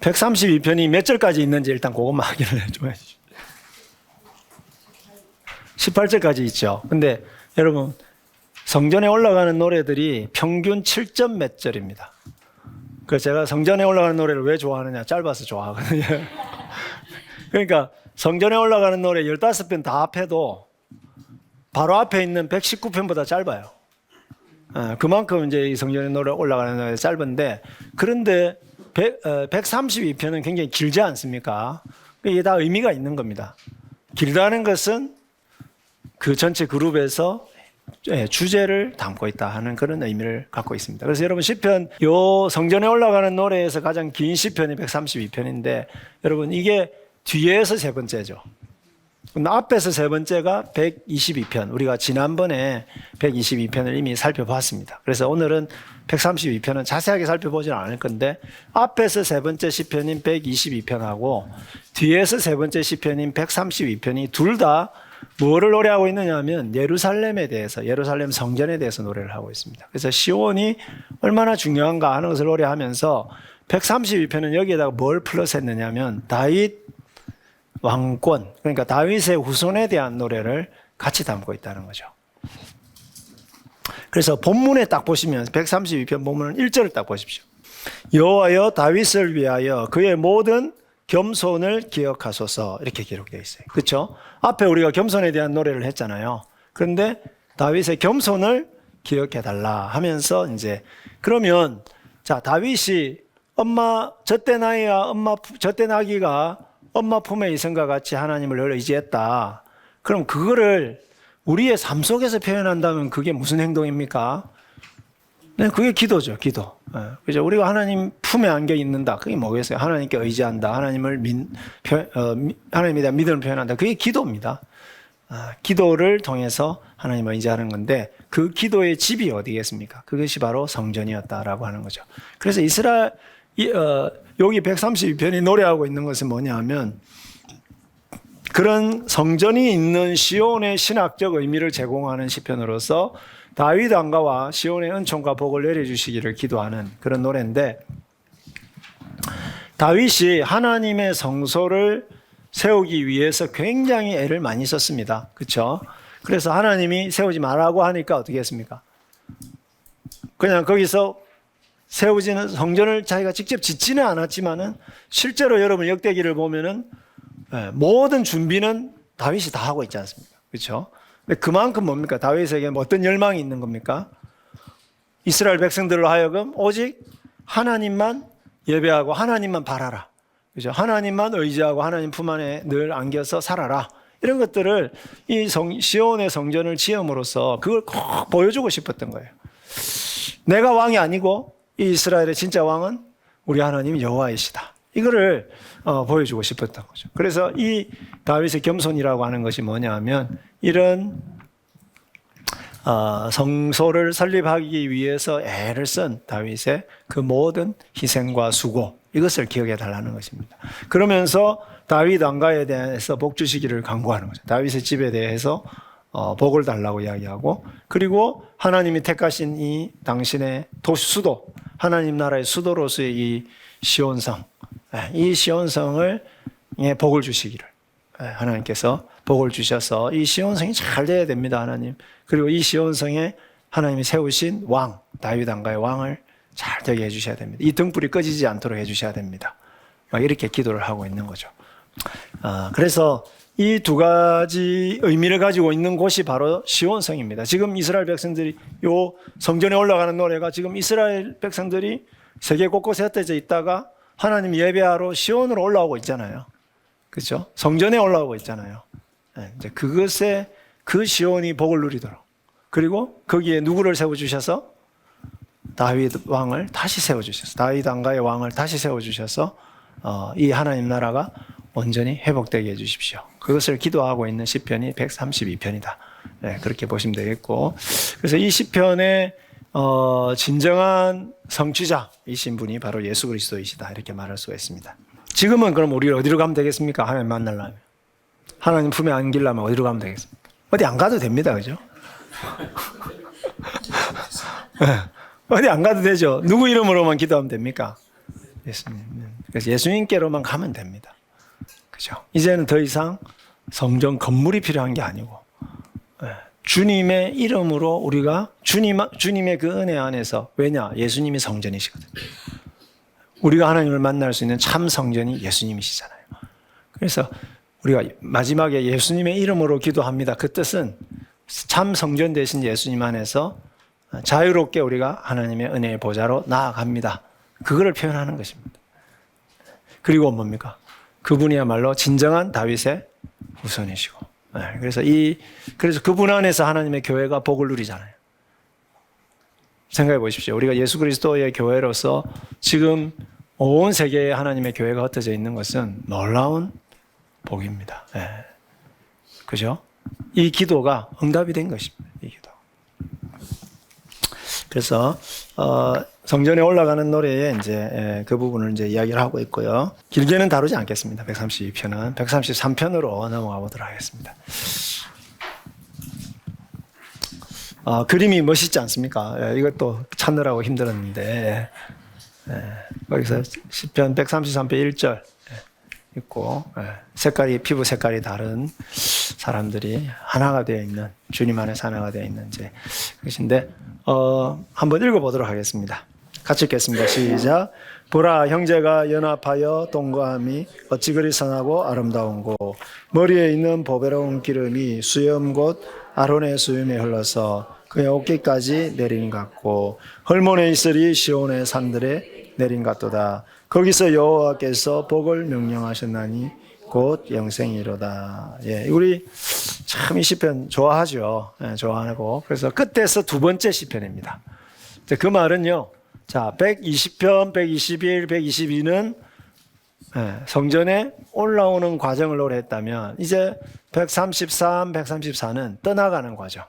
132편이 몇 절까지 있는지 일단 그것만 확인을 해줘야지. 18절까지 있죠. 근데 여러분, 성전에 올라가는 노래들이 평균 7점 몇 절입니다. 그래서 제가 성전에 올라가는 노래를 왜 좋아하느냐? 짧아서 좋아하거든요. 그러니까 성전에 올라가는 노래 15편 다 합해도 바로 앞에 있는 119편보다 짧아요. 그만큼 이제 이 성전에 노래 올라가는 노래 짧은데, 그런데 132편은 굉장히 길지 않습니까? 이게 다 의미가 있는 겁니다. 길다는 것은 그 전체 그룹에서 주제를 담고 있다 하는 그런 의미를 갖고 있습니다. 그래서 여러분, 시편, 요 성전에 올라가는 노래에서 가장 긴 시편이 132편인데, 여러분, 이게 뒤에서 세 번째죠. 앞에서 세 번째가 122편. 우리가 지난번에 122편을 이미 살펴봤습니다. 그래서 오늘은 132편은 자세하게 살펴보지는 않을 건데, 앞에서 세 번째 시편인 122편하고 뒤에서 세 번째 시편인 132편이 둘 다 뭐를 노래하고 있느냐 하면 예루살렘에 대해서, 예루살렘 성전에 대해서 노래를 하고 있습니다. 그래서 시온이 얼마나 중요한가 하는 것을 노래하면서 132편은 여기에다가 뭘 플러스 했느냐 하면 다윗 왕권, 그러니까 다윗의 후손에 대한 노래를 같이 담고 있다는 거죠. 그래서 본문에 딱 보시면 132편 본문은 1절을 딱 보십시오. 여호와여 다윗을 위하여 그의 모든 겸손을 기억하소서, 이렇게 기록되어 있어요. 그렇죠? 앞에 우리가 겸손에 대한 노래를 했잖아요. 그런데 다윗의 겸손을 기억해 달라 하면서 이제, 그러면 자, 다윗이 엄마 젖대 나이와 젖대 나기가 엄마 품에 있음과 같이 하나님을 늘 의지했다. 그럼 그거를 우리의 삶 속에서 표현한다면 그게 무슨 행동입니까? 네, 그게 기도죠, 기도. 그죠? 우리가 하나님 품에 안겨 있는다. 그게 뭐겠어요? 하나님께 의지한다. 하나님에 대한 믿음을 표현한다. 그게 기도입니다. 기도를 통해서 하나님을 의지하는 건데, 그 기도의 집이 어디겠습니까? 그것이 바로 성전이었다라고 하는 거죠. 그래서 여기 132편이 노래하고 있는 것은 뭐냐 하면, 그런 성전이 있는 시온의 신학적 의미를 제공하는 시편으로서 다윗 왕가와 시온의 은총과 복을 내려주시기를 기도하는 그런 노래인데, 다윗이 하나님의 성소를 세우기 위해서 굉장히 애를 많이 썼습니다. 그렇죠? 그래서 하나님이 세우지 말라고 하니까 어떻게 했습니까? 그냥 거기서 세우지는, 성전을 자기가 직접 짓지는 않았지만은 실제로 여러분 역대기를 보면은 모든 준비는 다윗이 다 하고 있지 않습니까? 그렇죠? 근데 그만큼 뭡니까? 다윗에게 어떤 열망이 있는 겁니까? 이스라엘 백성들로 하여금 오직 하나님만 예배하고 하나님만 바라라. 그죠? 하나님만 의지하고 하나님 품 안에 늘 안겨서 살아라. 이런 것들을 이 시온의 성전을 지음으로써 그걸 꼭 보여주고 싶었던 거예요. 내가 왕이 아니고 이 이스라엘의 진짜 왕은 우리 하나님 여호와이시다. 이거를 보여주고 싶었던 거죠. 그래서 이 다윗의 겸손이라고 하는 것이 뭐냐 하면, 이런 성소를 설립하기 위해서 애를 쓴 다윗의 그 모든 희생과 수고, 이것을 기억해 달라는 것입니다. 그러면서 다윗 왕가에 대해서 복 주시기를 간구하는 거죠. 다윗의 집에 대해서 복을 달라고 이야기하고, 그리고 하나님이 택하신 이 당신의 수도, 하나님 나라의 수도로서의 이 시온성, 이 시온성을 복을 주시기를, 하나님께서 복을 주셔서 이 시온성이 잘 돼야 됩니다, 하나님. 그리고 이 시온성에 하나님이 세우신 왕, 다윗 왕가의 왕을 잘 되게 해주셔야 됩니다. 이 등불이 꺼지지 않도록 해주셔야 됩니다. 이렇게 기도를 하고 있는 거죠. 그래서 이 두 가지 의미를 가지고 있는 곳이 바로 시온성입니다. 지금 이스라엘 백성들이, 요 성전에 올라가는 노래가 지금 이스라엘 백성들이 세계 곳곳에 흩어져 있다가 하나님 예배하러 시온으로 올라오고 있잖아요. 그렇죠? 성전에 올라오고 있잖아요. 이제 그것에 그 시온이 복을 누리도록, 그리고 거기에 누구를 세워주셔서 다윗 왕을 다시 세워주셔서, 다윗 왕가의 왕을 다시 세워주셔서 이 하나님 나라가 온전히 회복되게 해주십시오. 그것을 기도하고 있는 시편이 132편이다. 네, 그렇게 보시면 되겠고, 그래서 이 시편의 진정한 성취자이신 분이 바로 예수 그리스도이시다, 이렇게 말할 수가 있습니다. 지금은 그럼 우리 어디로 가면 되겠습니까? 하나님 만나려면, 하나님 품에 안기려면 어디로 가면 되겠습니까? 어디 안 가도 됩니다, 그죠? 어디 안 가도 되죠. 누구 이름으로만 기도하면 됩니까? 예수님. 그래서 예수님께로만 가면 됩니다. 그죠? 이제는 더 이상 성전 건물이 필요한 게 아니고 주님의 이름으로 우리가 주님의 그 은혜 안에서, 왜냐? 예수님이 성전이시거든요. 우리가 하나님을 만날 수 있는 참 성전이 예수님이시잖아요. 그래서 우리가 마지막에 예수님의 이름으로 기도합니다. 그 뜻은 참 성전 되신 예수님 안에서 자유롭게 우리가 하나님의 은혜의 보좌로 나아갑니다. 그거를 표현하는 것입니다. 그리고 뭡니까? 그분이야말로 진정한 다윗의 후손이시고. 그래서 그분 안에서 하나님의 교회가 복을 누리잖아요. 생각해 보십시오. 우리가 예수 그리스도의 교회로서 지금 온 세계에 하나님의 교회가 흩어져 있는 것은 놀라운 복입니다. 그죠? 이 기도가 응답이 된 것입니다. 이 기도. 그래서 성전에 올라가는 노래에 이제 그 부분을 이제 이야기를 하고 있고요. 길게는 다루지 않겠습니다. 132편은 133편으로 넘어가 보도록 하겠습니다. 그림이 멋있지 않습니까? 이것도 찾느라고 힘들었는데 거기서 시편 133편 1절 있고 색깔이 피부 색깔이 다른 사람들이 하나가 되어 있는, 주님 안에서 하나가 되어 있는 이제 것인데 한번 읽어보도록 하겠습니다. 같이 읽겠습니다. 시작. 보라, 형제가 연합하여 동거함이 어찌 그리 선하고 아름다운고, 머리에 있는 보배로운 기름이 수염 곧 아론의 수염에 흘러서 그의 어깨까지 내린 같고, 헐몬에 있으리 시온의 산들에 내린 같도다. 거기서 여호와께서 복을 명령하셨나니 곧 영생이로다. 우리 참 이 시편 좋아하죠. 좋아하고. 그래서 끝에서 두 번째 시편입니다. 그 말은요. 자, 120편, 121, 122는 성전에 올라오는 과정을 노래했다면 이제 133, 134는 떠나가는 과정.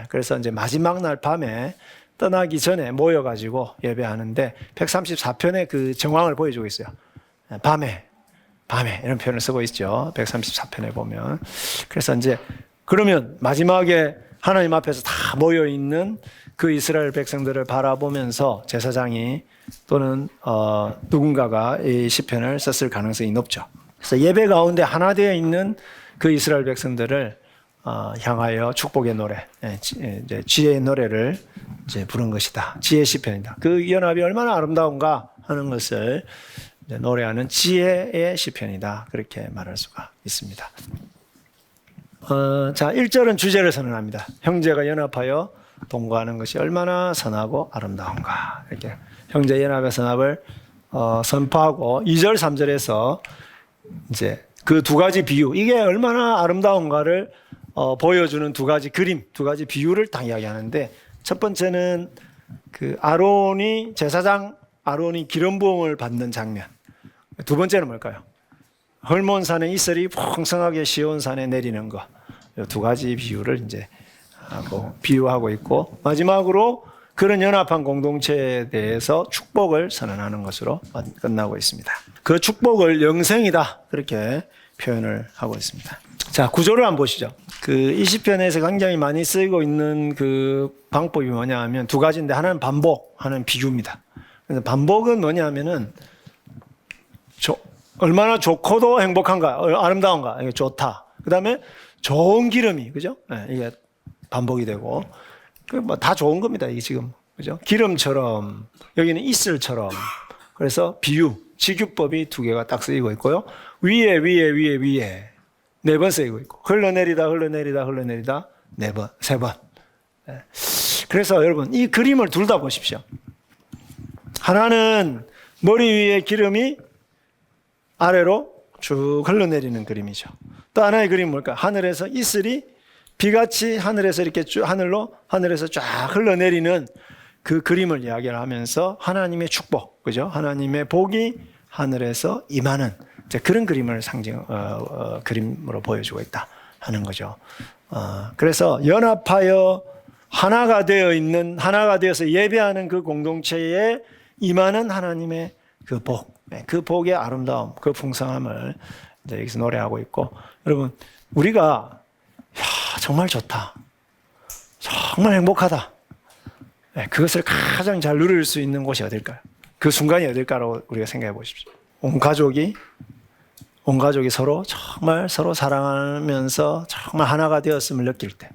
그래서 이제 마지막 날 밤에 떠나기 전에 모여가지고 예배하는데 134편의 그 정황을 보여주고 있어요. 밤에 이런 표현을 쓰고 있죠. 134편에 보면. 그래서 이제 그러면 마지막에 하나님 앞에서 다 모여 있는 그 이스라엘 백성들을 바라보면서 제사장이 또는 누군가가 이 시편을 썼을 가능성이 높죠. 그래서 예배 가운데 하나 되어 있는 그 이스라엘 백성들을 향하여 축복의 노래, 이제 지혜의 노래를 이제 부른 것이다. 지혜 시편이다. 그 연합이 얼마나 아름다운가 하는 것을 노래하는 지혜의 시편이다. 그렇게 말할 수가 있습니다. 자, 1절은 주제를 선언합니다. 형제가 연합하여 동거하는 것이 얼마나 선하고 아름다운가. 이렇게 형제 연합의 선합을 선포하고 2절, 3절에서 이제 그 두 가지 비유, 이게 얼마나 아름다운가를 보여주는 두 가지 그림, 두 가지 비유를 딱 이야기하는데, 첫 번째는 그 제사장 아론이 기름 부음을 받는 장면. 두 번째는 뭘까요? 헐몬산의 이슬이 풍성하게 시온산에 내리는 것. 이 두 가지 비유를 이제 비유하고 있고, 마지막으로 그런 연합한 공동체에 대해서 축복을 선언하는 것으로 끝나고 있습니다. 그 축복을 영생이다, 그렇게 표현을 하고 있습니다. 자, 구조를 한번 보시죠. 이 시편에서 굉장히 많이 쓰이고 있는 그 방법이 뭐냐 하면 두 가지인데, 하나는 반복, 하나는 비교입니다. 그래서 반복은 뭐냐 하면은 얼마나 좋고도 행복한가, 아름다운가, 이게 좋다. 그 다음에 좋은 기름이, 그죠? 이게 반복이 되고, 다 좋은 겁니다, 이게 지금. 그죠? 기름처럼, 여기는 이슬처럼. 그래서 비유, 지규법이 두 개가 딱 쓰이고 있고요. 위에 네 번 쓰이고 있고, 흘러내리다 네 번, 세 번. 그래서 여러분, 이 그림을 둘 다 보십시오. 하나는 머리 위에 기름이 아래로 쭉 흘러내리는 그림이죠. 또 하나의 그림은 뭘까? 하늘에서 이슬이 비같이 하늘에서 이렇게 하늘에서 쫙 흘러내리는 그 그림을 이야기를 하면서 하나님의 축복, 그죠? 하나님의 복이 하늘에서 임하는 그런 그림을 그림으로 보여주고 있다 하는 거죠. 그래서 연합하여 하나가 되어서 예배하는 그 공동체에 임하는 하나님의 그 복, 그 복의 아름다움, 그 풍성함을 이제 여기서 노래하고 있고, 여러분, 우리가 정말 좋다, 정말 행복하다, 그것을 가장 잘 누릴 수 있는 곳이 어딜까요? 그 순간이 어딜까라고 우리가 생각해 보십시오. 온 가족이 서로 정말 서로 사랑하면서 정말 하나가 되었음을 느낄 때,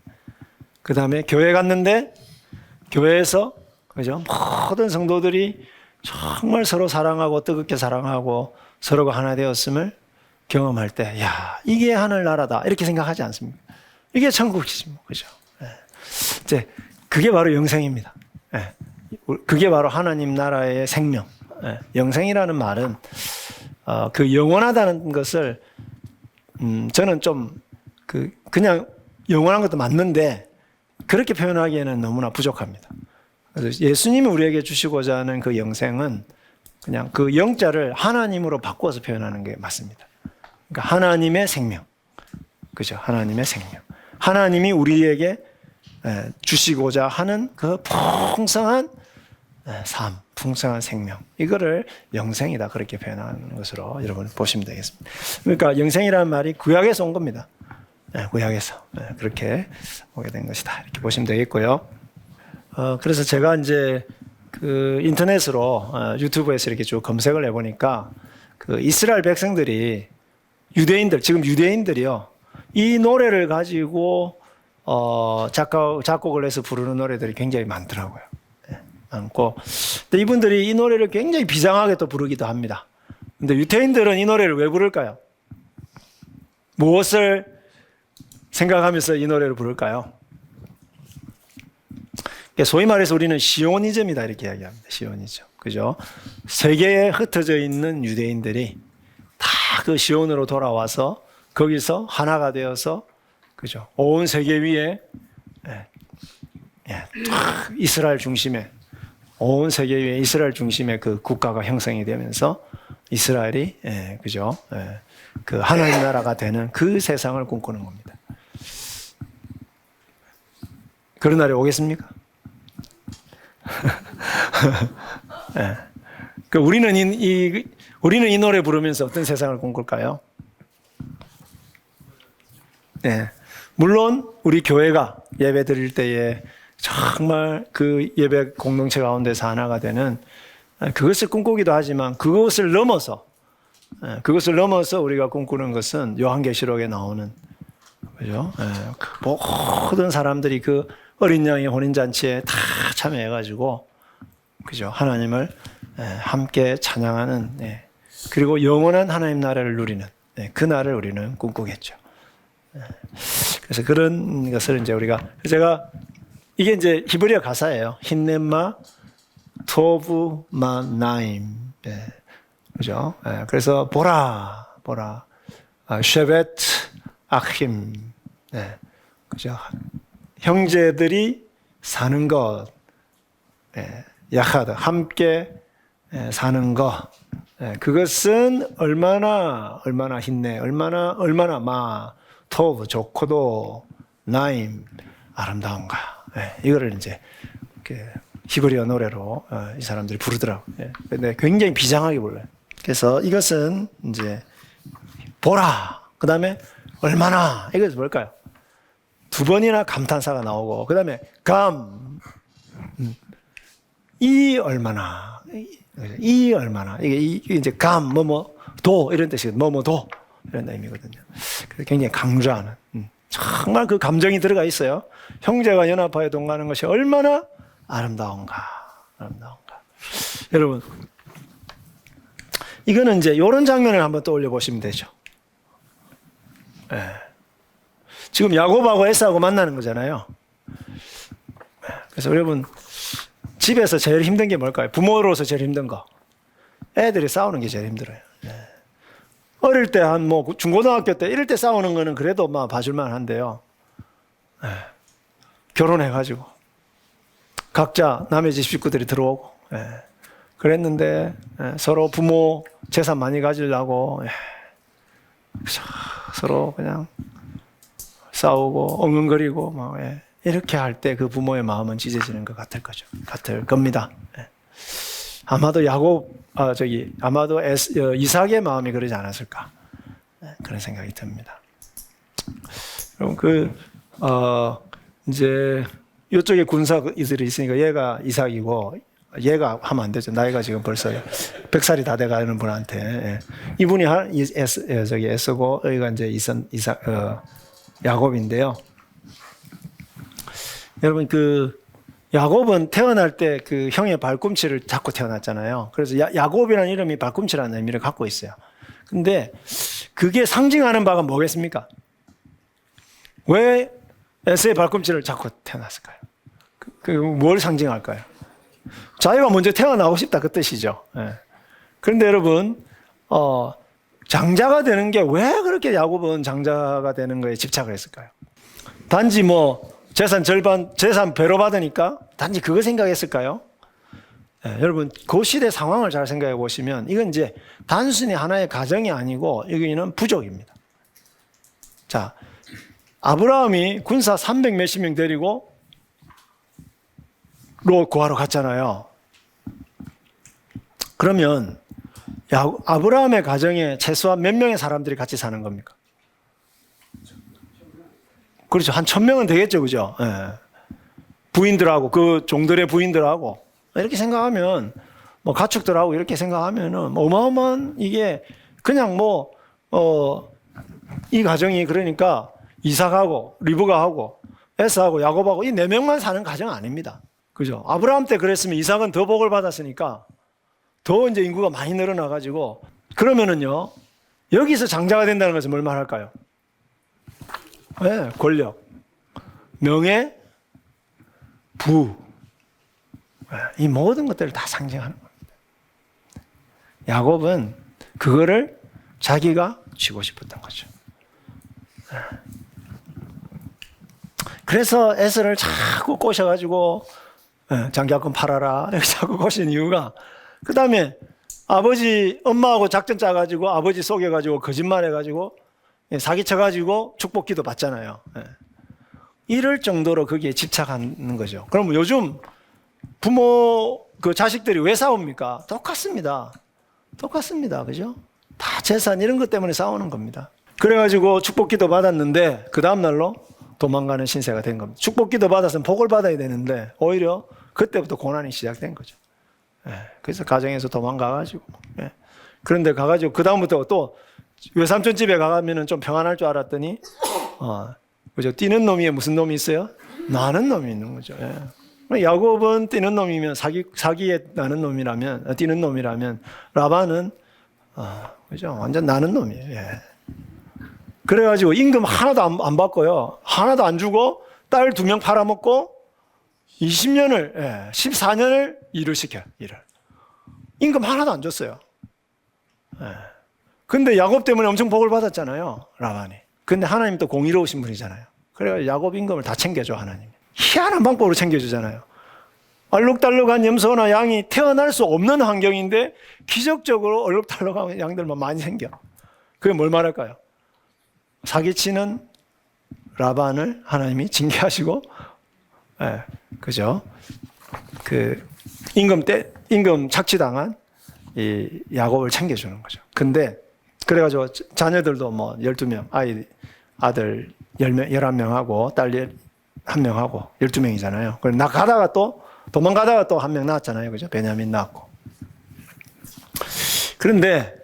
그 다음에 교회 갔는데 교회에서 그죠? 모든 성도들이 정말 서로 사랑하고 뜨겁게 사랑하고 서로가 하나 되었음을 경험할 때, 야, 이게 하늘나라다 이렇게 생각하지 않습니까? 이게 천국이지 뭐, 그죠? 이제 그게 바로 영생입니다. 그게 바로 하나님 나라의 생명. 영생이라는 말은 그 영원하다는 것을 저는 좀 그냥 영원한 것도 맞는데 그렇게 표현하기에는 너무나 부족합니다. 그래서 예수님이 우리에게 주시고자 하는 그 영생은 그냥 그 영자를 하나님으로 바꿔서 표현하는 게 맞습니다. 그러니까 하나님의 생명, 그죠? 하나님의 생명. 하나님이 우리에게 주시고자 하는 그 풍성한 삶, 풍성한 생명. 이거를 영생이다 그렇게 표현하는 것으로 여러분 보시면 되겠습니다. 그러니까 영생이라는 말이 구약에서 온 겁니다. 구약에서 그렇게 오게 된 것이다 이렇게 보시면 되겠고요. 그래서 제가 이제 그 인터넷으로 유튜브에서 이렇게 쭉 검색을 해보니까 그 이스라엘 백성들이 지금 유대인들이요, 이 노래를 가지고 작곡을 해서 부르는 노래들이 굉장히 많더라고요. 많고, 근데 이분들이 이 노래를 굉장히 비장하게 또 부르기도 합니다. 근데 유대인들은 이 노래를 왜 부를까요? 무엇을 생각하면서 이 노래를 부를까요? 소위 말해서 우리는 시오니즘이다 이렇게 이야기합니다. 시오니즘, 그죠? 세계에 흩어져 있는 유대인들이 다 그 시온으로 돌아와서 거기서 하나가 되어서, 그죠? 온 세계 위에 이스라엘 중심의, 온 세계 위에 이스라엘 중심의 그 국가가 형성이 되면서 이스라엘이 그죠? 그 하나님 나라가 되는 그 세상을 꿈꾸는 겁니다. 그런 날이 오겠습니까? 우리는 이 노래 부르면서 어떤 세상을 꿈꿀까요? 물론 우리 교회가 예배 드릴 때에 정말 그 예배 공동체 가운데서 하나가 되는 그것을 꿈꾸기도 하지만 그것을 넘어서 우리가 꿈꾸는 것은 요한계시록에 나오는, 그죠? 그 모든 사람들이 그 어린 양의 혼인잔치에 다 참여해가지고, 그죠? 하나님을 함께 찬양하는, 그리고 영원한 하나님 나라를 누리는 그 날을 우리는 꿈꾸겠죠. 그래서 그런 것을 이제 제가 이게 이제 히브리어 가사예요. 힌넷마 토브 마나임, 그죠? 그래서 보라, 쉐벳 아힘, 그죠? 형제들이 사는 것, 야하드, 함께 사는 것, 그것은 얼마나 힘내, 얼마나 토브, 좋고도, 나임, 아름다운가. 이거를 이제 히브리어 노래로 이 사람들이 부르더라고요. 근데 굉장히 비장하게 불러요. 그래서 이것은 이제 보라, 그 다음에 얼마나, 이것은 뭘까요? 두 번이나 감탄사가 나오고, 그 다음에 이 얼마나, 이게 이제 도 이런 뜻이거든요. 도 이런 의미거든요. 그래서 굉장히 강조하는, 정말 그 감정이 들어가 있어요. 형제가 연합하여 동거하는 것이 얼마나 아름다운가. 여러분, 이거는 이제 이런 장면을 한번 떠올려 보시면 되죠. 지금 야곱하고 에사하고 만나는 거잖아요. 그래서 여러분, 집에서 제일 힘든 게 뭘까요? 부모로서 제일 힘든 거. 애들이 싸우는 게 제일 힘들어요. 어릴 때 중고등학교 때 이럴 때 싸우는 거는 그래도 봐줄만 한데요. 결혼해가지고 각자 남의 집 식구들이 들어오고 그랬는데 서로 부모 재산 많이 가지려고 서로 그냥 싸우고 엉엉거리고 이렇게 할 때 그 부모의 마음은 찢어지는 것 같을 겁니다. 아마도 이삭의 마음이 그러지 않았을까, 그런 생각이 듭니다. 그럼 이제 이쪽에 군사들이 있으니까 얘가 이삭이고 얘가 하면 안 되죠. 나이가 지금 벌써 100살이 다 돼가는 분한테. 예. 이분이 저기 에서고, 여기가 이제 야곱인데요. 여러분, 야곱은 태어날 때 그 형의 발꿈치를 잡고 태어났잖아요. 그래서 야곱이라는 이름이 발꿈치라는 의미를 갖고 있어요. 근데 그게 상징하는 바가 뭐겠습니까? 왜 에서의 발꿈치를 잡고 태어났을까요? 뭘 상징할까요? 자기가 먼저 태어나고 싶다 그 뜻이죠. 예. 그런데 여러분, 장자가 되는 게 왜 그렇게 야곱은 장자가 되는 거에 집착을 했을까요? 단지 재산 절반, 재산 배로 받으니까 단지 그거 생각했을까요? 예, 여러분, 그 시대 상황을 잘 생각해 보시면 이건 이제 단순히 하나의 가정이 아니고 여기는 부족입니다. 자, 아브라함이 군사 300 몇십 명 데리고 롯 구하러 갔잖아요. 그러면 아브라함의 가정에 최소한 몇 명의 사람들이 같이 사는 겁니까? 그렇죠. 한 1000명은 되겠죠. 그죠? 예. 부인들하고, 그 종들의 부인들하고. 이렇게 생각하면, 가축들하고 이렇게 생각하면은, 어마어마한 이게, 그냥 이 가정이 그러니까 이삭하고, 리브가하고, 에서하고, 야곱하고, 이 4명만 사는 가정 아닙니다. 그죠? 아브라함 때 그랬으면 이삭은 더 복을 받았으니까, 더 이제 인구가 많이 늘어나가지고, 그러면은요, 여기서 장자가 된다는 것은 뭘 말할까요? 네, 권력, 명예, 부, 이 모든 것들을 다 상징하는 겁니다. 야곱은 그거를 자기가 쥐고 싶었던 거죠. 그래서 에서를 자꾸 꼬셔가지고 장기학금 팔아라 이렇게 자꾸 꼬신 이유가, 그 다음에 엄마하고 작전 짜가지고 아버지 속여가지고 거짓말해가지고 사기쳐가지고 축복기도 받잖아요. 이럴 정도로 거기에 집착하는 거죠. 그럼 요즘 부모 자식들이 왜 싸웁니까? 똑같습니다. 그죠? 다 재산 이런 것 때문에 싸우는 겁니다. 그래가지고 축복기도 받았는데 그 다음날로 도망가는 신세가 된 겁니다. 축복기도 받았으면 복을 받아야 되는데 오히려 그때부터 고난이 시작된 거죠. 그래서 가정에서 도망가가지고, 그런데 가가지고 그 다음부터 또 외삼촌 집에 가면은 좀 평안할 줄 알았더니, 그죠? 뛰는 놈이 무슨 놈이 있어요? 나는 놈이 있는 거죠. 야곱은 뛰는 놈이면 사기에 나는 놈이라면, 뛰는 놈이라면, 라반은, 그죠? 완전 나는 놈이에요. 그래가지고 임금 하나도 안 받고요. 하나도 안 주고 딸 2명 팔아먹고 14년을 일을 시켜요. 임금 하나도 안 줬어요. 근데 야곱 때문에 엄청 복을 받았잖아요. 라반이. 근데 하나님 또 공의로우신 분이잖아요. 그래서 야곱 임금을 다 챙겨줘, 하나님이. 희한한 방법으로 챙겨주잖아요. 얼룩달룩한 염소나 양이 태어날 수 없는 환경인데 기적적으로 얼룩달룩한 양들만 많이 생겨. 그게 뭘 말할까요? 사기치는 라반을 하나님이 징계하시고, 그죠? 임금 착취당한 이 야곱을 챙겨주는 거죠. 근데 그래가지고 자녀들도 12명, 아들 11명하고 딸 1명하고 12명이잖아요. 그래 도망가다가 또 1명 낳았잖아요. 그죠? 베냐민 낳았고. 그런데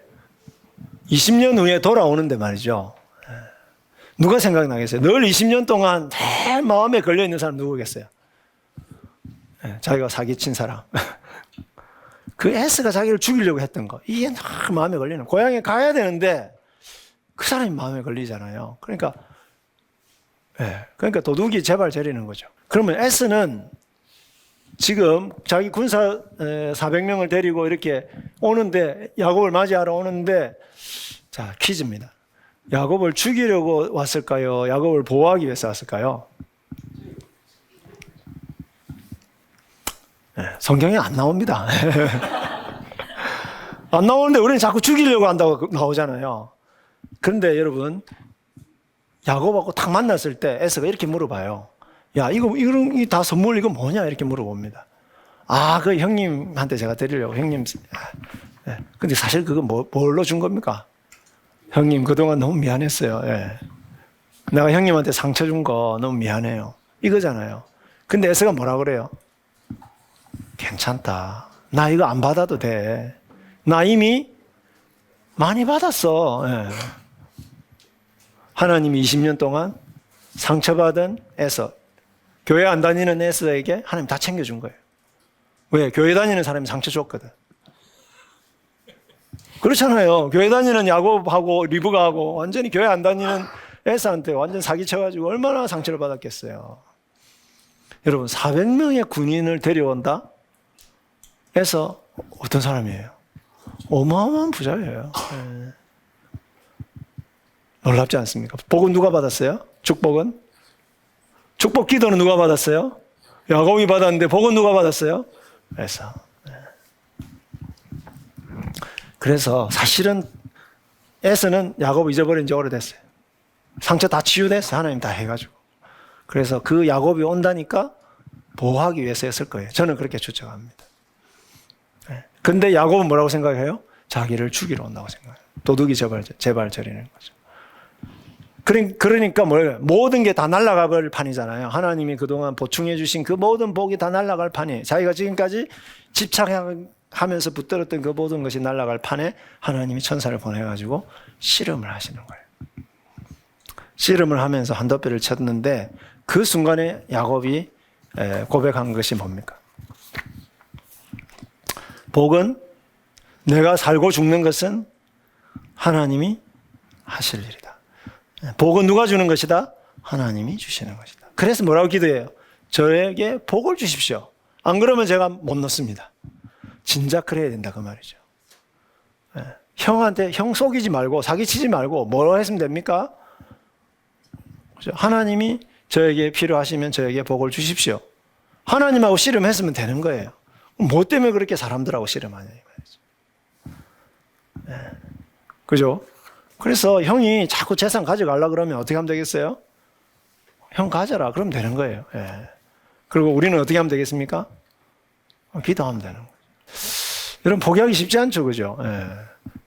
20년 후에 돌아오는데 말이죠. 누가 생각나겠어요? 늘 20년 동안 내 마음에 걸려있는 사람 누구겠어요? 자기가 사기친 사람. 그 에스가 자기를 죽이려고 했던 거. 이게 너무 마음에 걸리는. 고향에 가야 되는데 그 사람이 마음에 걸리잖아요. 그러니까 도둑이 제발 저리는 거죠. 그러면 에스는 지금 자기 군사 400명을 데리고 이렇게 오는데, 야곱을 맞이하러 오는데, 자, 퀴즈입니다. 야곱을 죽이려고 왔을까요? 야곱을 보호하기 위해서 왔을까요? 성경에 안 나옵니다. 안 나오는데 우리는 자꾸 죽이려고 한다고 나오잖아요. 그런데 여러분, 야곱하고 딱 만났을 때 에서가 이렇게 물어봐요. 야, 이거 다 선물, 이거 뭐냐? 이렇게 물어봅니다. 그 형님한테 제가 드리려고, 형님. 근데 사실 그거 뭘로 준 겁니까? 형님, 그동안 너무 미안했어요. 내가 형님한테 상처 준 거 너무 미안해요. 이거잖아요. 근데 에서가 뭐라 그래요? 괜찮다. 나 이거 안 받아도 돼. 나 이미 많이 받았어. 예. 하나님이 20년 동안 상처받은 에서, 교회 안 다니는 에서에게 하나님 다 챙겨준 거예요. 왜? 교회 다니는 사람이 상처 줬거든. 그렇잖아요. 교회 다니는 야곱하고 리브가하고 완전히 교회 안 다니는 에서한테 완전 사기쳐가지고 얼마나 상처를 받았겠어요. 여러분, 400명의 군인을 데려온다? 에서 어떤 사람이에요? 어마어마한 부자예요. 네. 놀랍지 않습니까? 복은 누가 받았어요? 축복은? 축복 기도는 누가 받았어요? 야곱이 받았는데 복은 누가 받았어요? 에서. 네. 그래서 사실은 에서는 야곱을 잊어버린 지 오래됐어요. 상처 다 치유됐어요. 하나님 다 해가지고. 그래서 그 야곱이 온다니까 보호하기 위해서 했을 거예요. 저는 그렇게 추측합니다. 네. 근데 야곱은 뭐라고 생각해요? 자기를 죽이러 온다고 생각해요. 도둑이 제발 저리는 거죠. 그러니까 모든 게 다 날아가 버릴 판이잖아요. 하나님이 그동안 보충해 주신 그 모든 복이 다 날아갈 판이에요. 자기가 지금까지 집착하면서 붙들었던 그 모든 것이 날아갈 판에 하나님이 천사를 보내가지고 씨름을 하시는 거예요. 씨름을 하면서 한도뼈를 쳤는데 그 순간에 야곱이 고백한 것이 뭡니까? 복은 내가 살고 죽는 것은 하나님이 하실 일이다. 복은 누가 주는 것이다? 하나님이 주시는 것이다. 그래서 뭐라고 기도해요? 저에게 복을 주십시오. 안 그러면 제가 못 넣습니다. 진작 그래야 된다 그 말이죠. 형한테 형 속이지 말고 사기치지 말고 뭐라고 했으면 됩니까? 하나님이 저에게 필요하시면 저에게 복을 주십시오. 하나님하고 씨름했으면 되는 거예요. 뭐 때문에 그렇게 사람들하고 씨름하냐 이 말이죠. 그죠? 그래서 형이 자꾸 재산 가져가려고 그러면 어떻게 하면 되겠어요? 형 가져라. 그러면 되는 거예요. 예. 그리고 우리는 어떻게 하면 되겠습니까? 기도하면 되는 거죠. 여러분, 포기하기 쉽지 않죠. 그죠? 예.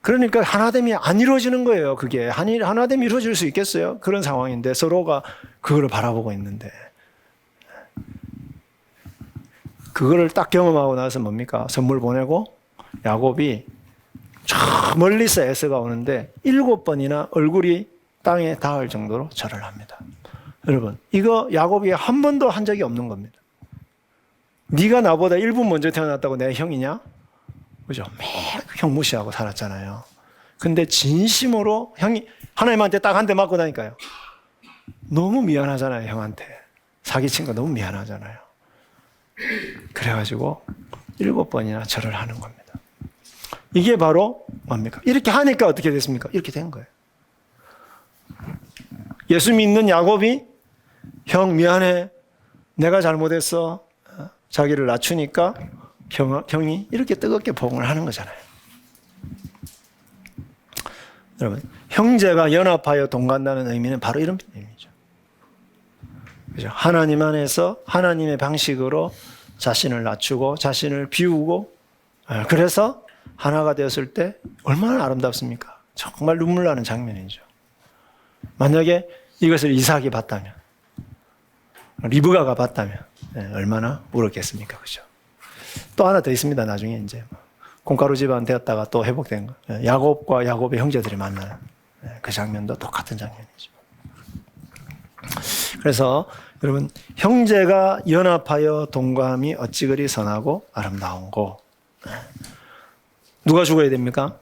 그러니까 하나됨이 안 이루어지는 거예요. 그게. 하나됨이 이루어질 수 있겠어요? 그런 상황인데 서로가 그거를 바라보고 있는데. 그거를 딱 경험하고 나서 뭡니까? 선물 보내고 야곱이 저 멀리서 에서가 오는데 7번이나 얼굴이 땅에 닿을 정도로 절을 합니다. 여러분, 이거 야곱이 한 번도 한 적이 없는 겁니다. 네가 나보다 1분 먼저 태어났다고 내 형이냐? 그죠? 매일 형 무시하고 살았잖아요. 근데 진심으로 형이 하나님한테 딱 한 대 맞고 나니까요. 너무 미안하잖아요, 형한테. 사기친 거 너무 미안하잖아요. 그래가지고 7번이나 절을 하는 겁니다. 이게 바로 뭡니까? 이렇게 하니까 어떻게 됐습니까? 이렇게 된 거예요. 예수 믿는 야곱이 형 미안해. 내가 잘못했어. 자기를 낮추니까 형이 이렇게 뜨겁게 복음을 하는 거잖아요. 여러분, 형제가 연합하여 동간다는 의미는 바로 이런 의미죠. 그죠? 하나님 안에서 하나님의 방식으로 자신을 낮추고 자신을 비우고 그래서 하나가 되었을 때 얼마나 아름답습니까? 정말 눈물 나는 장면이죠. 만약에 이것을 이삭이 봤다면, 리브가가 봤다면 얼마나 울었겠습니까? 그죠? 또 하나 더 있습니다. 나중에 이제 콩가루 집안 되었다가 또 회복된 거. 야곱과 야곱의 형제들이 만나는 그 장면도 똑같은 장면이죠. 그래서 여러분, 형제가 연합하여 동감이 어찌 그리 선하고 아름다운고. 누가 죽어야 됩니까?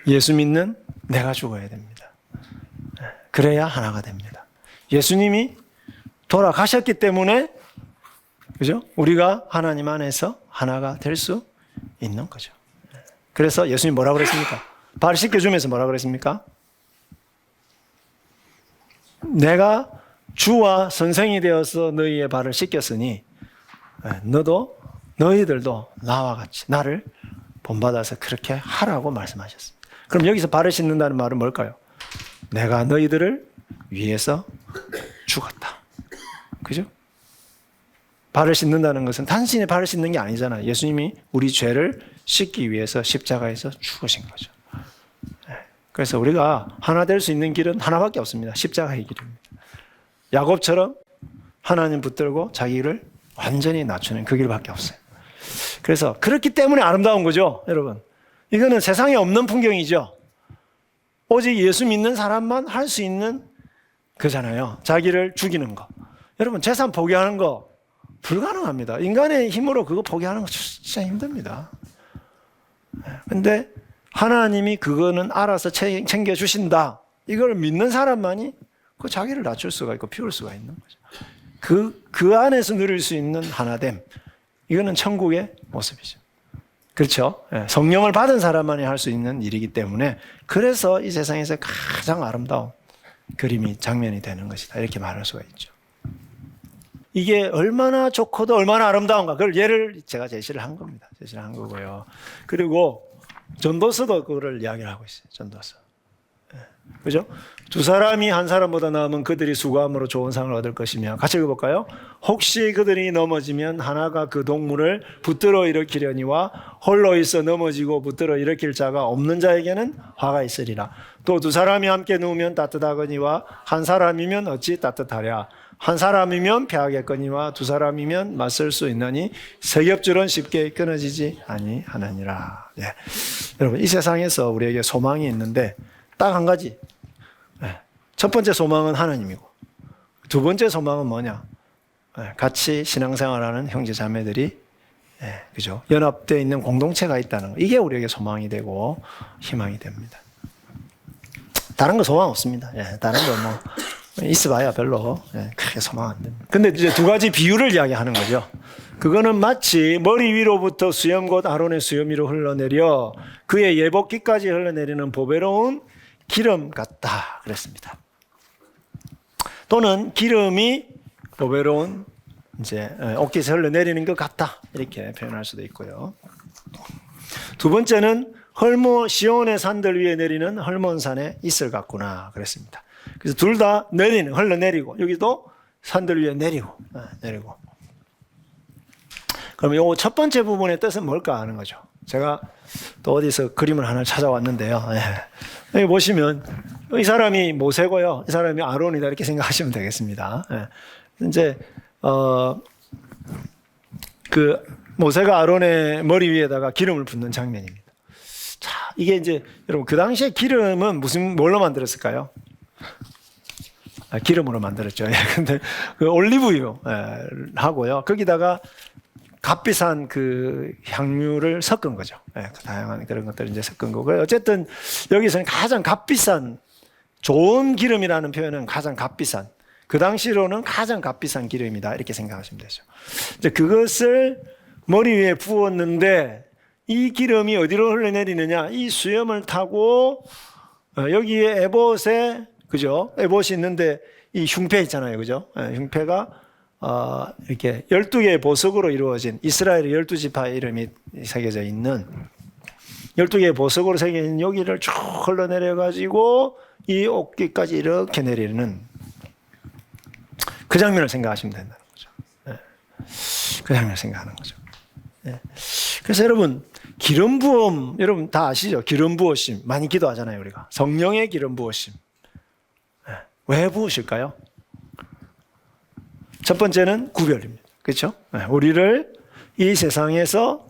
예수 믿는 내가 죽어야 됩니다. 그래야 하나가 됩니다. 예수님이 돌아가셨기 때문에, 그죠? 우리가 하나님 안에서 하나가 될 수 있는 거죠. 그래서 예수님 뭐라고 그랬습니까? 발 씻겨주면서 뭐라고 그랬습니까? 내가 주와 선생이 되어서 너희의 발을 씻겼으니 너희들도 나와 같이 나를 본받아서 그렇게 하라고 말씀하셨습니다. 그럼 여기서 발을 씻는다는 말은 뭘까요? 내가 너희들을 위해서 죽었다. 그죠? 발을 씻는다는 것은 단순히 발을 씻는 게 아니잖아요. 예수님이 우리 죄를 씻기 위해서 십자가에서 죽으신 거죠. 그래서 우리가 하나 될 수 있는 길은 하나밖에 없습니다. 십자가의 길입니다. 야곱처럼 하나님 붙들고 자기를 완전히 낮추는 그 길밖에 없어요. 그래서 그렇기 때문에 아름다운 거죠, 여러분. 이거는 세상에 없는 풍경이죠. 오직 예수 믿는 사람만 할 수 있는 그잖아요. 자기를 죽이는 거. 여러분, 재산 포기하는 거 불가능합니다. 인간의 힘으로 그거 포기하는 거 진짜 힘듭니다. 근데 하나님이 그거는 알아서 챙겨주신다. 이걸 믿는 사람만이 그 자기를 낮출 수가 있고 피울 수가 있는 거죠. 그 안에서 누릴 수 있는 하나됨. 이거는 천국의 모습이죠. 그렇죠? 성령을 받은 사람만이 할 수 있는 일이기 때문에 그래서 이 세상에서 가장 아름다운 그림이 장면이 되는 것이다. 이렇게 말할 수가 있죠. 이게 얼마나 좋고도 얼마나 아름다운가. 그걸 예를 제가 제시를 한 겁니다. 제시를 한 거고요. 그리고 전도서도 그거를 이야기를 하고 있어요. 전도서. 그죠? 두 사람이 한 사람보다 나으면 그들이 수고함으로 좋은 상을 얻을 것이며, 같이 읽어볼까요? 혹시 그들이 넘어지면 하나가 그 동물을 붙들어 일으키려니와 홀로 있어 넘어지고 붙들어 일으킬 자가 없는 자에게는 화가 있으리라. 또 두 사람이 함께 누우면 따뜻하거니와 한 사람이면 어찌 따뜻하랴. 한 사람이면 패하겠거니와 두 사람이면 맞설 수 있느니 세겹줄은 쉽게 끊어지지 아니하느니라. 예. 여러분, 이 세상에서 우리에게 소망이 있는데 딱 한 가지. 첫 번째 소망은 하나님이고, 두 번째 소망은 뭐냐? 같이 신앙생활하는 형제 자매들이 그죠? 연합되어 있는 공동체가 있다는 거. 이게 우리에게 소망이 되고 희망이 됩니다. 다른 거 소망 없습니다. 다른 거 뭐 있어봐야 별로 크게 소망 안 됩니다. 근데 이제 두 가지 비유를 이야기하는 거죠. 그거는 마치 머리 위로부터 수염 곧 아론의 수염 위로 흘러내려 그의 예복기까지 흘러내리는 보배로운 기름 같다 그랬습니다. 또는 기름이 보배로운 이제 옷깃에 흘러내리는 것 같다 이렇게 표현할 수도 있고요. 두 번째는 시온의 산들 위에 내리는 헐몬산의 이슬 같구나 그랬습니다. 그래서 둘 다 흘러내리고 여기도 산들 위에 내리고. 그럼 요 첫 번째 부분의 뜻은 뭘까 하는 거죠. 제가 또 어디서 그림을 하나 찾아왔는데요. 여기 보시면 이 사람이 모세고요. 이 사람이 아론이다 이렇게 생각하시면 되겠습니다. 이제 그 모세가 아론의 머리 위에다가 기름을 붓는 장면입니다. 자, 이게 이제 여러분 그 당시에 기름은 뭘로 만들었을까요? 기름으로 만들었죠. 근데 그 올리브유 하고요. 거기다가 값비싼 그 향유를 섞은 거죠. 다양한 그런 것들을 이제 섞은 거고. 어쨌든 여기서는 가장 값비싼 좋은 기름이라는 표현은 가장 값비싼 그 당시로는 가장 값비싼 기름이다 이렇게 생각하시면 되죠. 이제 그것을 머리 위에 부었는데 이 기름이 어디로 흘러내리느냐? 이 수염을 타고 여기에 에봇에 그죠? 에봇이 있는데 이 흉패 있잖아요, 그죠? 흉패가 이렇게 12개의 보석으로 이루어진 이스라엘의 12지파 이름이 새겨져 있는 12개의 보석으로 새겨진 여기를 쭉 흘러내려가지고 이 옷깃까지 이렇게 내리는 그 장면을 생각하시면 된다는 거죠. 그 장면을 생각하는 거죠. 그래서 여러분, 기름 부음, 여러분 다 아시죠? 기름 부으심. 많이 기도하잖아요, 우리가. 성령의 기름 부으심. 왜 부으실까요? 첫 번째는 구별입니다. 그렇죠? 우리를 이 세상에서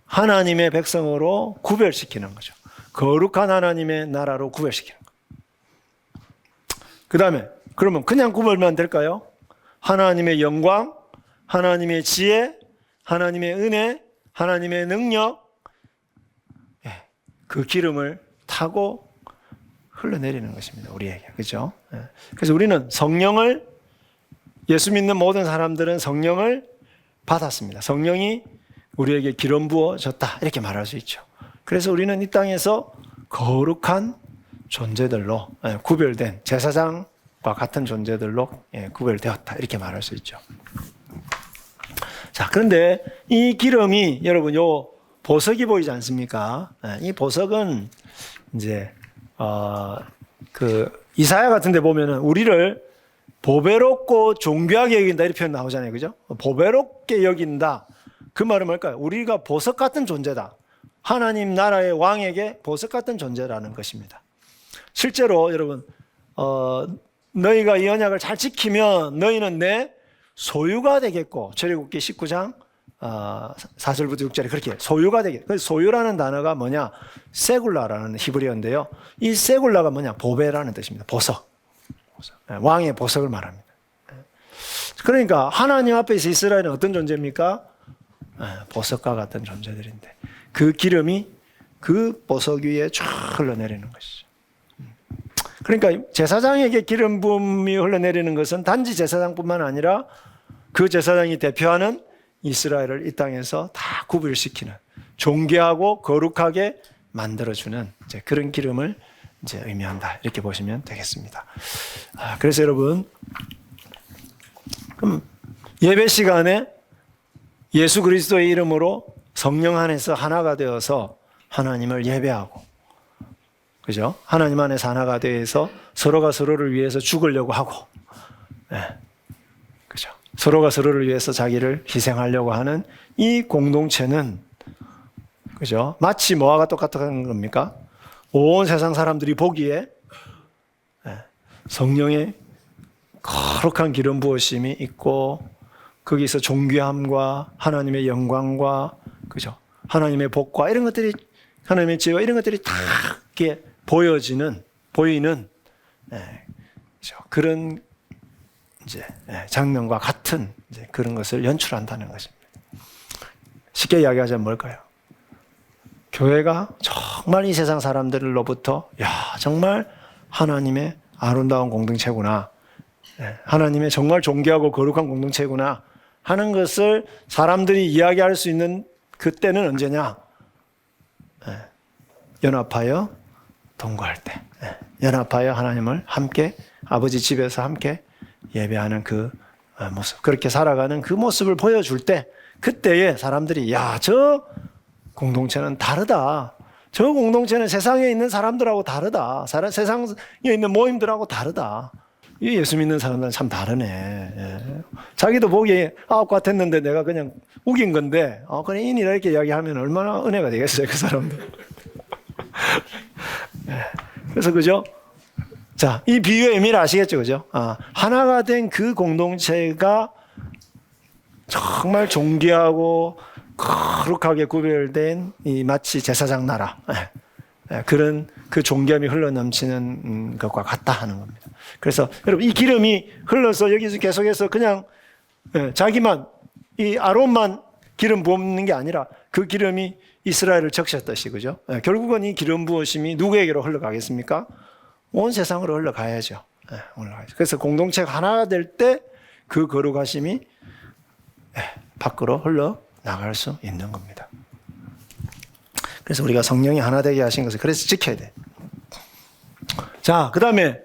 하나님의 백성으로 구별시키는 거죠. 거룩한 하나님의 나라로 구별시키는 거예요. 그 다음에 그러면 그냥 구별만 될까요? 하나님의 영광, 하나님의 지혜, 하나님의 은혜, 하나님의 능력, 그 기름을 타고 흘러내리는 것입니다. 우리에게. 그렇죠? 그래서 우리는 성령을 예수 믿는 모든 사람들은 성령을 받았습니다. 성령이 우리에게 기름 부어졌다 이렇게 말할 수 있죠. 그래서 우리는 이 땅에서 거룩한 존재들로 구별된 제사장과 같은 존재들로 구별되었다 이렇게 말할 수 있죠. 자, 그런데 이 기름이 여러분 요 보석이 보이지 않습니까? 이 보석은 이제 그 이사야 같은 데 보면은 우리를 보배롭고 존귀하게 여긴다 이렇게 표현 나오잖아요. 그죠? 보배롭게 여긴다. 그 말은 뭘까요? 우리가 보석 같은 존재다. 하나님 나라의 왕에게 보석 같은 존재라는 것입니다. 실제로 여러분 너희가 이 언약을 잘 지키면 너희는 내 소유가 되겠고, 출애굽기 19장 4절부터 6절에 그렇게 소유가 되게. 그래서 소유라는 단어가 뭐냐? 세굴라라는 히브리어인데요. 이 세굴라가 뭐냐? 보배라는 뜻입니다. 보석. 왕의 보석을 말합니다. 그러니까 하나님 앞에서 이스라엘은 어떤 존재입니까? 보석과 같은 존재들인데 그 기름이 그 보석 위에 쫙 흘러내리는 것이죠. 그러니까 제사장에게 기름 부음이 흘러내리는 것은 단지 제사장뿐만 아니라 그 제사장이 대표하는 이스라엘을 이 땅에서 다 구별시키는 존귀하고 거룩하게 만들어주는 이제 그런 기름을 이제 의미한다. 이렇게 보시면 되겠습니다. 그래서 여러분, 그럼 예배 시간에 예수 그리스도의 이름으로 성령 안에서 하나가 되어서 하나님을 예배하고, 그죠? 하나님 안에서 하나가 되어서 서로가 서로를 위해서 죽으려고 하고, 그죠? 서로가 서로를 위해서 자기를 희생하려고 하는 이 공동체는, 그죠? 마치 뭐와 똑같은 겁니까? 온 세상 사람들이 보기에 성령의 거룩한 기름 부으심이 있고 거기서 존귀함과 하나님의 영광과, 그죠? 하나님의 복과 이런 것들이, 하나님의 지혜와 이런 것들이 다 이렇게 보이는 그죠? 그런 이제 장면과 같은 이제 그런 것을 연출한다는 것입니다. 쉽게 이야기하자면 뭘까요? 교회가 정말 이 세상 사람들로부터 정말 하나님의 아름다운 공동체구나, 하나님의 정말 존귀하고 거룩한 공동체구나 하는 것을 사람들이 이야기할 수 있는 그때는 언제냐? 연합하여 동거할 때, 연합하여 하나님을 함께 아버지 집에서 함께 예배하는 그 모습, 그렇게 살아가는 그 모습을 보여줄 때, 그때에 사람들이 저 공동체는 다르다. 저 공동체는 세상에 있는 사람들하고 다르다. 세상에 있는 모임들하고 다르다. 이 예수 믿는 사람들은 참 다르네. 자기도 보기에 같았는데 내가 그냥 우긴 건데, 그냥 인이라 이렇게 이야기하면 얼마나 은혜가 되겠어요, 그 사람들. 그래서, 그죠? 자, 이 비유의 의미를 아시겠죠, 그죠? 하나가 된 그 공동체가 정말 존귀하고 거룩하게 구별된 이 마치 제사장 나라, 그런 그 존귀함이 흘러넘치는 것과 같다 하는 겁니다. 그래서 여러분, 이 기름이 흘러서 여기서 계속해서 그냥 자기만, 이 아론만 기름 부었는 게 아니라 그 기름이 이스라엘을 적셨듯이, 그죠? 결국은 이 기름 부으심이 누구에게로 흘러가겠습니까? 온 세상으로 흘러가야죠. 올라가야죠. 그래서 공동체가 하나가 될 때 그 거룩하심이 밖으로 흘러나갈 수 있는 겁니다. 그래서 우리가 성령이 하나 되게 하신 것을 그래서 지켜야 돼. 자, 그 다음에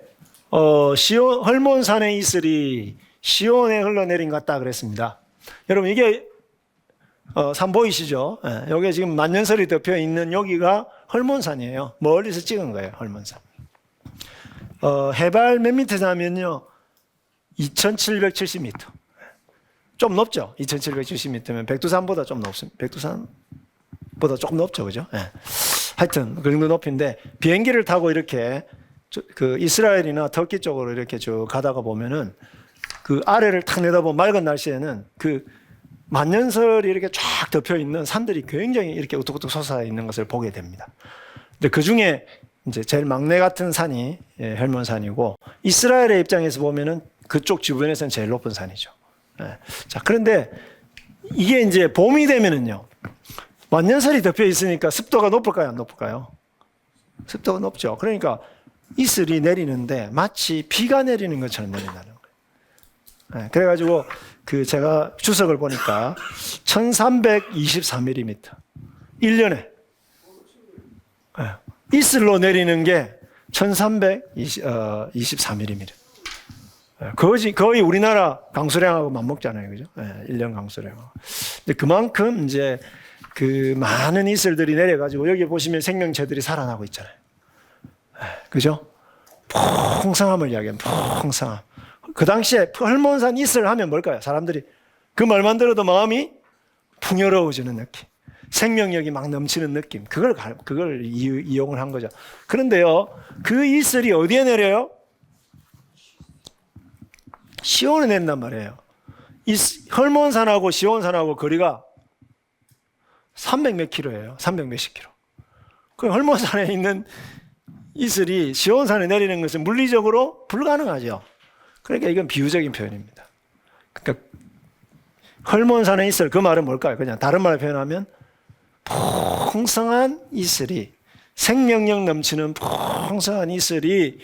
헐몬산의 이슬이 시온에 흘러내린 것 같다 그랬습니다. 여러분, 이게 산 보이시죠? 여기에 지금 만년설이 덮여 있는 여기가 헐몬산이에요. 멀리서 찍은 거예요, 헐몬산. 해발 몇 미터냐면요, 2770m. 좀 높죠? 2770m면 백두산보다 좀 높습니다. 백두산보다 조금 높죠, 그죠? 하여튼 그 정도 높이인데, 비행기를 타고 이렇게 그 이스라엘이나 터키 쪽으로 이렇게 쭉 가다가 보면은 그 아래를 탁 내다보면 맑은 날씨에는 그 만년설이 이렇게 쫙 덮여 있는 산들이 굉장히 이렇게 우뚝우뚝 솟아 있는 것을 보게 됩니다. 근데 그 중에 이제 제일 막내 같은 산이 헬몬산이고, 이스라엘의 입장에서 보면은 그쪽 주변에서는 제일 높은 산이죠. 자, 그런데 이게 이제 봄이 되면은요, 만년설이 덮여 있으니까 습도가 높을까요, 안 높을까요? 습도가 높죠. 그러니까 이슬이 내리는데 마치 비가 내리는 것처럼 내린다는 거예요. 그래가지고 그 제가 주석을 보니까 1324mm 1년에 이슬로 내리는 게 1324mm. 거의 우리나라 강수량하고 맞먹잖아요, 그죠? 1년 강수량하고. 근데 그만큼 이제 그 많은 이슬들이 내려가지고 여기 보시면 생명체들이 살아나고 있잖아요. 그죠? 풍성함을 이야기합니다. 풍성함. 그 당시에 헐몬산 이슬 하면 뭘까요? 사람들이 그 말만 들어도 마음이 풍요로워지는 느낌, 생명력이 막 넘치는 느낌, 그걸 이용을 한 거죠. 그런데요, 그 이슬이 어디에 내려요? 시온에 낸단 말이에요. 이 헐몬산하고 시온산하고 거리가 300 몇 킬로예요. 300 몇십 킬로. 그 헐몬산에 있는 이슬이 시온산에 내리는 것은 물리적으로 불가능하죠. 그러니까 이건 비유적인 표현입니다. 그러니까 헐몬산에 이슬, 그 말은 뭘까요? 그냥 다른 말로 표현하면 풍성한 이슬이, 생명력 넘치는 풍성한 이슬이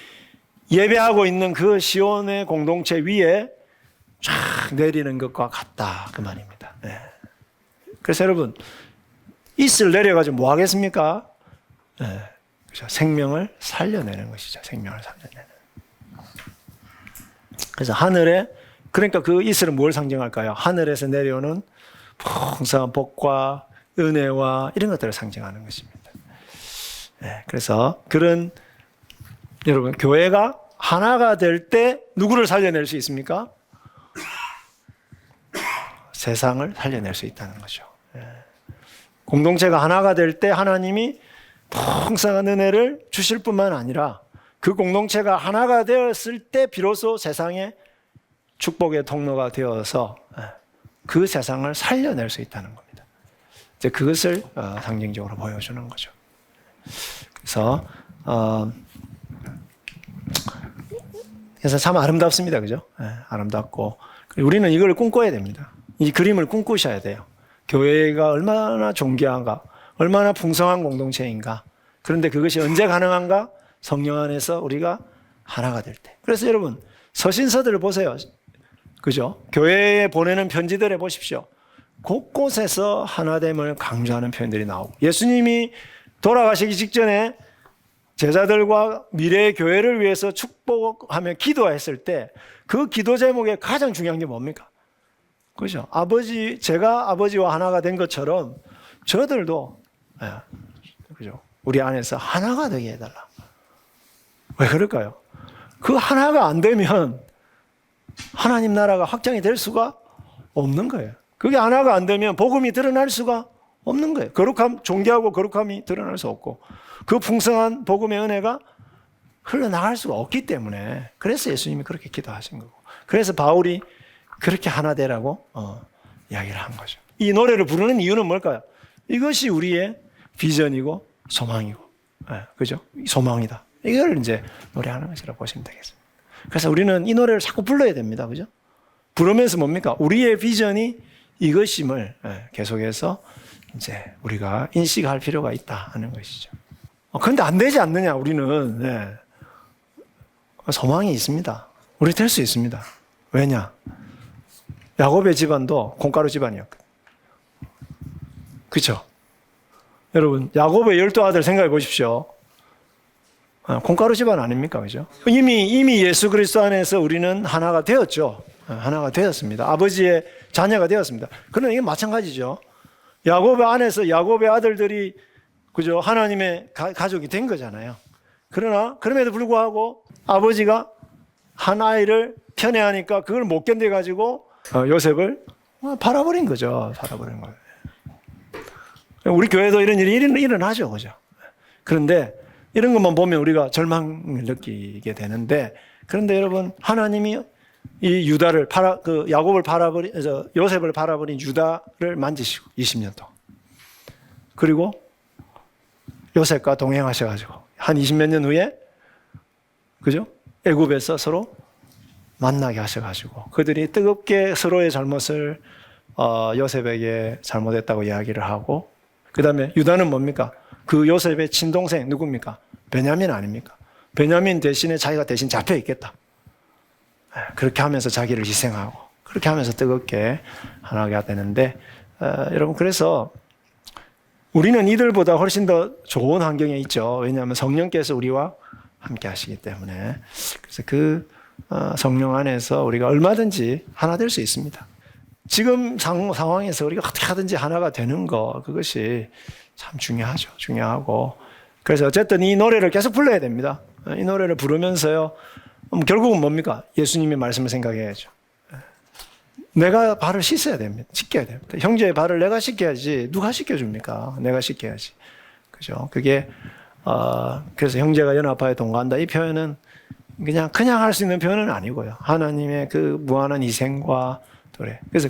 예배하고 있는 그 시온의 공동체 위에 쫙 내리는 것과 같다, 그 말입니다. 네. 그래서 여러분, 이슬 내려가지고 뭐 하겠습니까? 네. 그렇죠. 생명을 살려내는 것이죠. 생명을 살려내는. 그래서 하늘에, 그러니까 그 이슬은 뭘 상징할까요? 하늘에서 내려오는 풍성한 복과 은혜와 이런 것들을 상징하는 것입니다. 네. 그래서 그런, 여러분, 교회가 하나가 될 때 누구를 살려낼 수 있습니까? 세상을 살려낼 수 있다는 거죠. 네. 공동체가 하나가 될 때 하나님이 풍성한 은혜를 주실 뿐만 아니라 그 공동체가 하나가 되었을 때 비로소 세상에 축복의 통로가 되어서 그 세상을 살려낼 수 있다는 겁니다. 이제 그것을 상징적으로 보여주는 거죠. 그래서 참 아름답습니다. 그죠? 아름답고 우리는 이걸 꿈꿔야 됩니다. 이 그림을 꿈꾸셔야 돼요. 교회가 얼마나 존귀한가, 얼마나 풍성한 공동체인가. 그런데 그것이 언제 가능한가? 성령 안에서 우리가 하나가 될 때. 그래서 여러분, 서신서들을 보세요. 그죠? 교회에 보내는 편지들에 보십시오. 곳곳에서 하나됨을 강조하는 표현들이 나오고, 예수님이 돌아가시기 직전에 제자들과 미래의 교회를 위해서 축복하며 기도했을 때 그 기도 제목에 가장 중요한 게 뭡니까? 그죠? 제가 아버지와 하나가 된 것처럼 저들도, 그죠? 우리 안에서 하나가 되게 해달라. 왜 그럴까요? 그 하나가 안 되면 하나님 나라가 확장이 될 수가 없는 거예요. 그게 하나가 안 되면 복음이 드러날 수가 없는 거예요. 존귀하고 거룩함이 드러날 수 없고, 그 풍성한 복음의 은혜가 흘러나갈 수가 없기 때문에, 그래서 예수님이 그렇게 기도하신 거고, 그래서 바울이 그렇게 하나 되라고 이야기를 한 거죠. 이 노래를 부르는 이유는 뭘까요? 이것이 우리의 비전이고 소망이고, 그죠? 소망이다. 이걸 이제 노래하는 것이라고 보시면 되겠습니다. 그래서 우리는 이 노래를 자꾸 불러야 됩니다. 그죠? 부르면서 뭡니까? 우리의 비전이 이것임을 계속해서 이제 우리가 인식할 필요가 있다 하는 것이죠. 그런데 안 되지 않느냐, 우리는. 소망이 있습니다. 우리 될 수 있습니다. 왜냐? 야곱의 집안도 콩가루 집안이었거든요. 그렇죠? 여러분, 야곱의 12아들 생각해 보십시오. 콩가루 집안 아닙니까? 그죠? 이미 예수 그리스도 안에서 우리는 하나가 되었죠. 하나가 되었습니다. 아버지의 자녀가 되었습니다. 그러나 이게 마찬가지죠. 야곱의 안에서 야곱의 아들들이, 그죠? 하나님의 가족이 된 거잖아요. 그러나 그럼에도 불구하고 아버지가 한 아이를 편애하니까 그걸 못 견뎌가지고 요셉을 팔아버린 거죠. 팔아버린 거예요. 우리 교회도 이런 일이 일어나죠. 그죠? 그런데 이런 것만 보면 우리가 절망을 느끼게 되는데, 그런데 여러분, 하나님이 이 요셉을 팔아버린 유다를 만지시고 20년 동안, 그리고 요셉과 동행하셔가지고 한 20몇 년 후에, 그죠? 애굽에서 서로 만나게 하셔가지고 그들이 뜨겁게 서로의 잘못을 요셉에게 잘못했다고 이야기를 하고, 그 다음에 유다는 뭡니까? 그 요셉의 친동생 누굽니까? 베냐민 아닙니까? 베냐민 대신에 자기가 대신 잡혀 있겠다. 그렇게 하면서 자기를 희생하고, 그렇게 하면서 뜨겁게 하나가 되는데, 여러분, 그래서 우리는 이들보다 훨씬 더 좋은 환경에 있죠. 왜냐하면 성령께서 우리와 함께 하시기 때문에. 그래서 그 성령 안에서 우리가 얼마든지 하나 될 수 있습니다. 지금 상황에서 우리가 어떻게 하든지 하나가 되는 거, 그것이 참 중요하죠. 중요하고. 그래서 어쨌든 이 노래를 계속 불러야 됩니다. 이 노래를 부르면서요, 결국은 뭡니까? 예수님의 말씀을 생각해야죠. 내가 발을 씻어야 됩니다. 씻겨야 됩니다. 형제의 발을 내가 씻겨야지 누가 씻겨줍니까? 내가 씻겨야지. 그죠? 그게 그래서 형제가 연합하여 동거한다, 이 표현은 그냥 할 수 있는 표현은 아니고요. 하나님의 그 무한한 희생과 도래. 그래서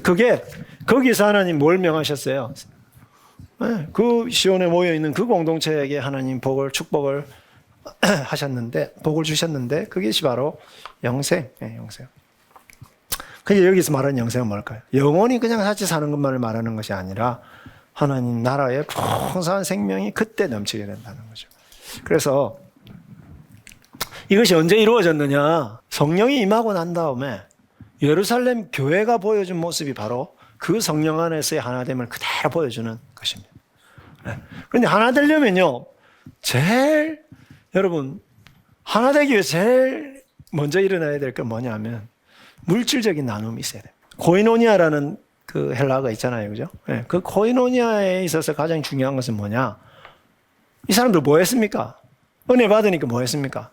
거기서 하나님 뭘 명하셨어요? 네, 그 시온에 모여 있는 그 공동체에게 하나님 축복을 하셨는데, 복을 주셨는데, 그것이 바로 영생, 영생. 그게 여기서 말하는 영생은 뭘까요? 영원히 그냥 같이 사는 것만을 말하는 것이 아니라 하나님 나라의 풍성한 생명이 그때 넘치게 된다는 거죠. 그래서 이것이 언제 이루어졌느냐? 성령이 임하고 난 다음에 예루살렘 교회가 보여준 모습이 바로 그 성령 안에서의 하나됨을 그대로 보여주는 것입니다. 그런데 하나 되려면요, 여러분, 하나 되기 위해 제일 먼저 일어나야 될 건 뭐냐면 물질적인 나눔이 있어야 돼요. 코이노니아라는 그 헬라어가 있잖아요. 그죠? 그 코이노니아에 있어서 가장 중요한 것은 뭐냐? 이 사람들 뭐 했습니까? 은혜 받으니까 뭐 했습니까?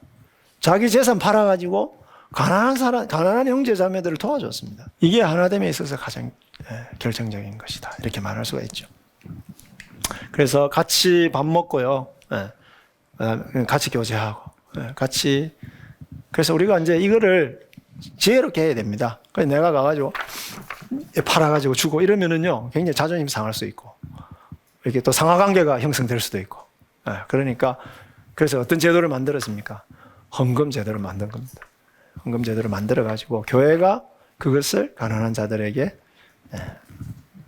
자기 재산 팔아가지고 가난한 형제 자매들을 도와줬습니다. 이게 하나됨에 있어서 가장 결정적인 것이다. 이렇게 말할 수가 있죠. 그래서 같이 밥 먹고요. 같이 교제하고, 그래서 우리가 이제 이거를 지혜롭게 해야 됩니다. 그래서 내가 가가지고 팔아가지고 주고 이러면은요, 굉장히 자존심 상할 수 있고, 이렇게 또 상하관계가 형성될 수도 있고. 그러니까, 그래서 어떤 제도를 만들었습니까? 헌금 제도를 만든 겁니다. 헌금 제도를 만들어가지고, 교회가 그것을 가난한 자들에게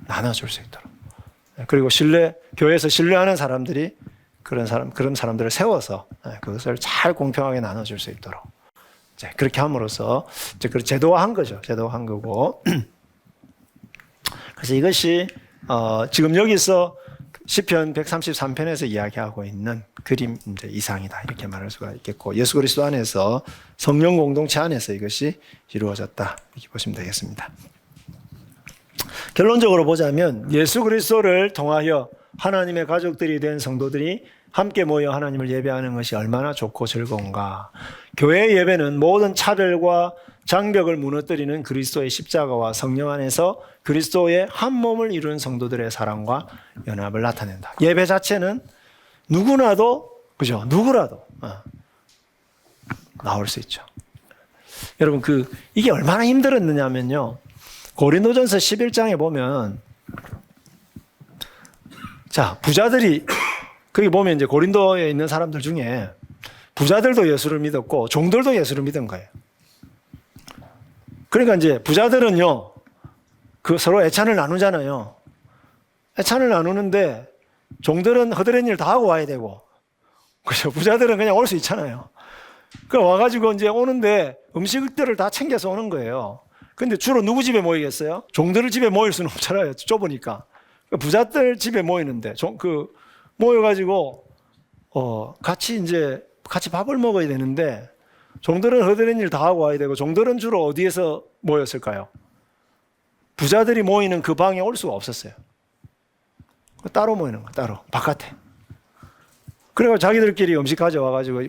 나눠줄 수 있도록. 그리고 교회에서 신뢰하는 사람들이 그런 사람들을 세워서 그것을 잘 공평하게 나눠줄 수 있도록. 그렇게 함으로써 그 제도화한 거죠. 제도화한 거고. 그래서 이것이 지금 여기서 시편 133편에서 이야기하고 있는 그림 이상이다. 이렇게 말할 수가 있겠고, 예수 그리스도 안에서 성령 공동체 안에서 이것이 이루어졌다. 이렇게 보시면 되겠습니다. 결론적으로 보자면 예수 그리스도를 통하여 하나님의 가족들이 된 성도들이 함께 모여 하나님을 예배하는 것이 얼마나 좋고 즐거운가. 교회의 예배는 모든 차별과 장벽을 무너뜨리는 그리스도의 십자가와 성령 안에서 그리스도의 한 몸을 이루는 성도들의 사랑과 연합을 나타낸다. 예배 자체는 누구라도 나올 수 있죠. 여러분, 이게 얼마나 힘들었느냐면요, 고린도전서 11장에 보면, 부자들이, 거기 보면 이제 고린도에 있는 사람들 중에 부자들도 예수를 믿었고 종들도 예수를 믿은 거예요. 그러니까 이제 부자들은요, 서로 애찬을 나누잖아요. 애찬을 나누는데 종들은 허드렛 일 다 하고 와야 되고, 그죠? 부자들은 그냥 올 수 있잖아요. 와가지고 이제 오는데 음식들을 다 챙겨서 오는 거예요. 근데 주로 누구 집에 모이겠어요? 종들 집에 모일 수는 없잖아요. 좁으니까. 부자들 집에 모이는데, 모여가지고, 같이 밥을 먹어야 되는데, 종들은 허드렛 일 다 하고 와야 되고, 종들은 주로 어디에서 모였을까요? 부자들이 모이는 그 방에 올 수가 없었어요. 따로 모이는 거예요, 따로. 바깥에. 그래서 자기들끼리 음식 가져와가지고,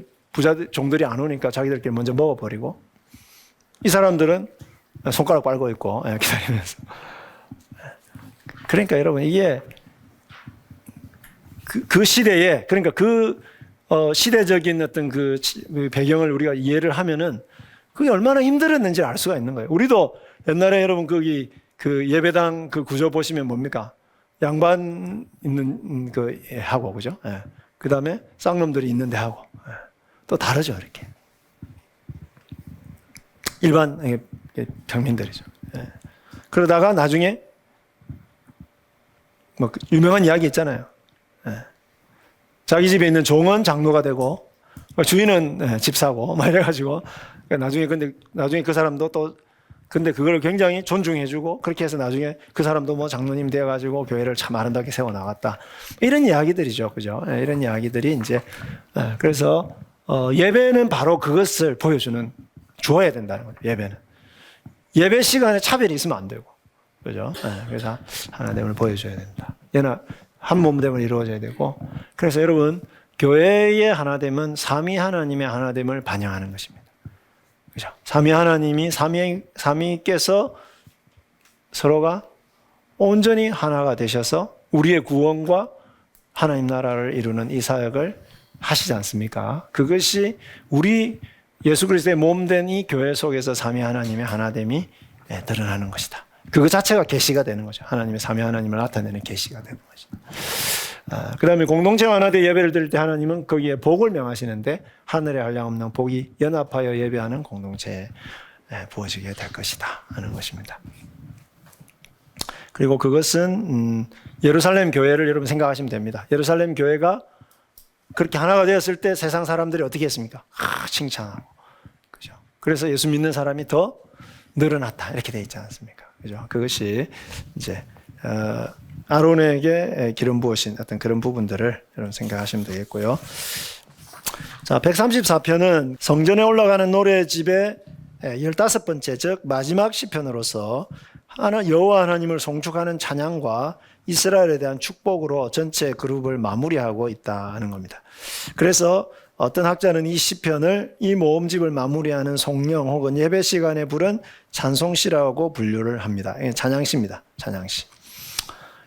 종들이 안 오니까 자기들끼리 먼저 먹어버리고, 이 사람들은 손가락 빨고 있고, 기다리면서. 그러니까 여러분, 이게 그 시대에, 그러니까 시대적인 어떤 그 배경을 우리가 이해를 하면은 그게 얼마나 힘들었는지 알 수가 있는 거예요. 우리도 옛날에 여러분 거기 그 예배당 그 구조 보시면 뭡니까? 양반 있는 하고, 그죠? 그 다음에 쌍놈들이 있는데 하고. 또 다르죠, 이렇게. 일반 평민들이죠. 그러다가 나중에 유명한 이야기 있잖아요. 자기 집에 있는 종은 장로가 되고 주인은 집사고 막 이래가지고 나중에 그 사람도 근데 그걸 굉장히 존중해주고 그렇게 해서 나중에 그 사람도 장로님 되어가지고 교회를 참 아름답게 세워 나갔다. 이런 이야기들이죠, 그죠? 이런 이야기들이 이제 그래서 예배는 바로 그것을 주어야 된다는 거죠. 예배 시간에 차별이 있으면 안 되고, 그죠? 그래서 하나됨을 보여줘야 된다. 얘는 한 몸됨을 이루어져야 되고, 그래서 여러분, 교회의 하나됨은 삼위 하나님의 하나됨을 반영하는 것입니다. 그죠? 삼위 하나님이, 삼위께서 서로가 온전히 하나가 되셔서 우리의 구원과 하나님 나라를 이루는 이 사역을 하시지 않습니까? 그것이 예수 그리스도의 몸된 이 교회 속에서 삼위 하나님의 하나됨이 드러나는 것이다. 그거 자체가 계시가 되는 거죠. 하나님의 삼위 하나님을 나타내는 계시가 되는 것이다. 그 다음에 공동체 완화대 예배를 드릴 때 하나님은 거기에 복을 명하시는데 하늘에 한량없는 복이 연합하여 예배하는 공동체에 부어지게 될 것이다 하는 것입니다. 그리고 그것은 예루살렘 교회를 여러분 생각하시면 됩니다. 예루살렘 교회가 그렇게 하나가 되었을 때 세상 사람들이 어떻게 했습니까? 칭찬하고, 그죠? 그래서 예수 믿는 사람이 더 늘어났다 이렇게 돼 있지 않습니까? 그죠? 그것이 이제 아론에게 기름 부으신 어떤 그런 부분들을 여러분 생각하시면 되겠고요. 자, 134편은 성전에 올라가는 노래집의 15번째, 즉 마지막 시편으로서 여호와 하나님을 송축하는 찬양과 이스라엘에 대한 축복으로 전체 그룹을 마무리하고 있다 하는 겁니다. 그래서 어떤 학자는 이 시편을 이 모음집을 마무리하는 송령 혹은 예배 시간에 부른 찬송시라고 분류를 합니다. 찬양시입니다. 찬양시.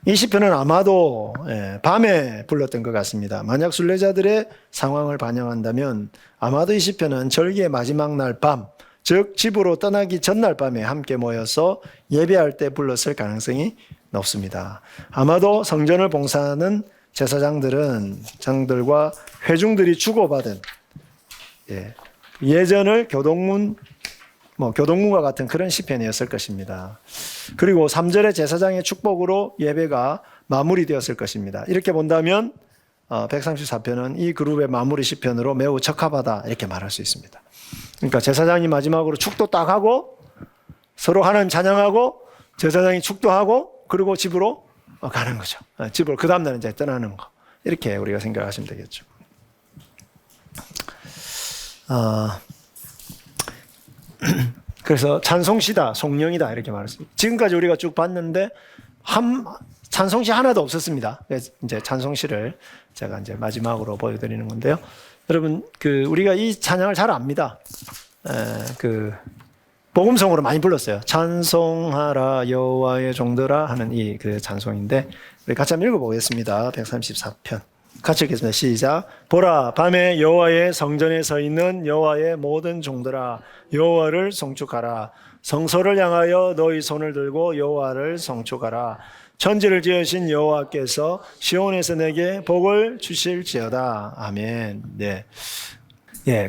이 시편은 아마도 밤에 불렀던 것 같습니다. 만약 순례자들의 상황을 반영한다면 아마도 이 시편은 절기의 마지막 날 밤, 즉 집으로 떠나기 전날 밤에 함께 모여서 예배할 때 불렀을 가능성이 높습니다. 아마도 성전을 봉사하는 제사장들과 회중들이 주고받은 예전을 교동문과 같은 그런 시편이었을 것입니다. 그리고 3절의 제사장의 축복으로 예배가 마무리되었을 것입니다. 이렇게 본다면 134편은 이 그룹의 마무리 시편으로 매우 적합하다 이렇게 말할 수 있습니다. 그러니까 제사장이 마지막으로 축도 딱 하고 서로 하나님 찬양하고 제사장이 축도하고 그리고 집으로 가는 거죠. 집으로 그 다음날 이제 떠나는 거. 이렇게 우리가 생각하시면 되겠죠. 그래서 찬송시다, 송령이다 이렇게 말했습니다. 지금까지 우리가 쭉 봤는데 찬송시 하나도 없었습니다. 이제 찬송시를 제가 이제 마지막으로 보여드리는 건데요. 여러분, 우리가 이 찬양을 잘 압니다. 복음성으로 많이 불렀어요. 찬송하라 여호와의 종들아 하는 이 찬송인데 우리 같이 한번 읽어보겠습니다. 134편 같이 읽겠습니다. 시작. 보라, 밤에 여호와의 성전에 서 있는 여호와의 모든 종들아 여호와를 송축하라. 성소를 향하여 너희 손을 들고 여호와를 송축하라. 천지를 지으신 여호와께서 시온에서 내게 복을 주실지어다. 아멘. 네.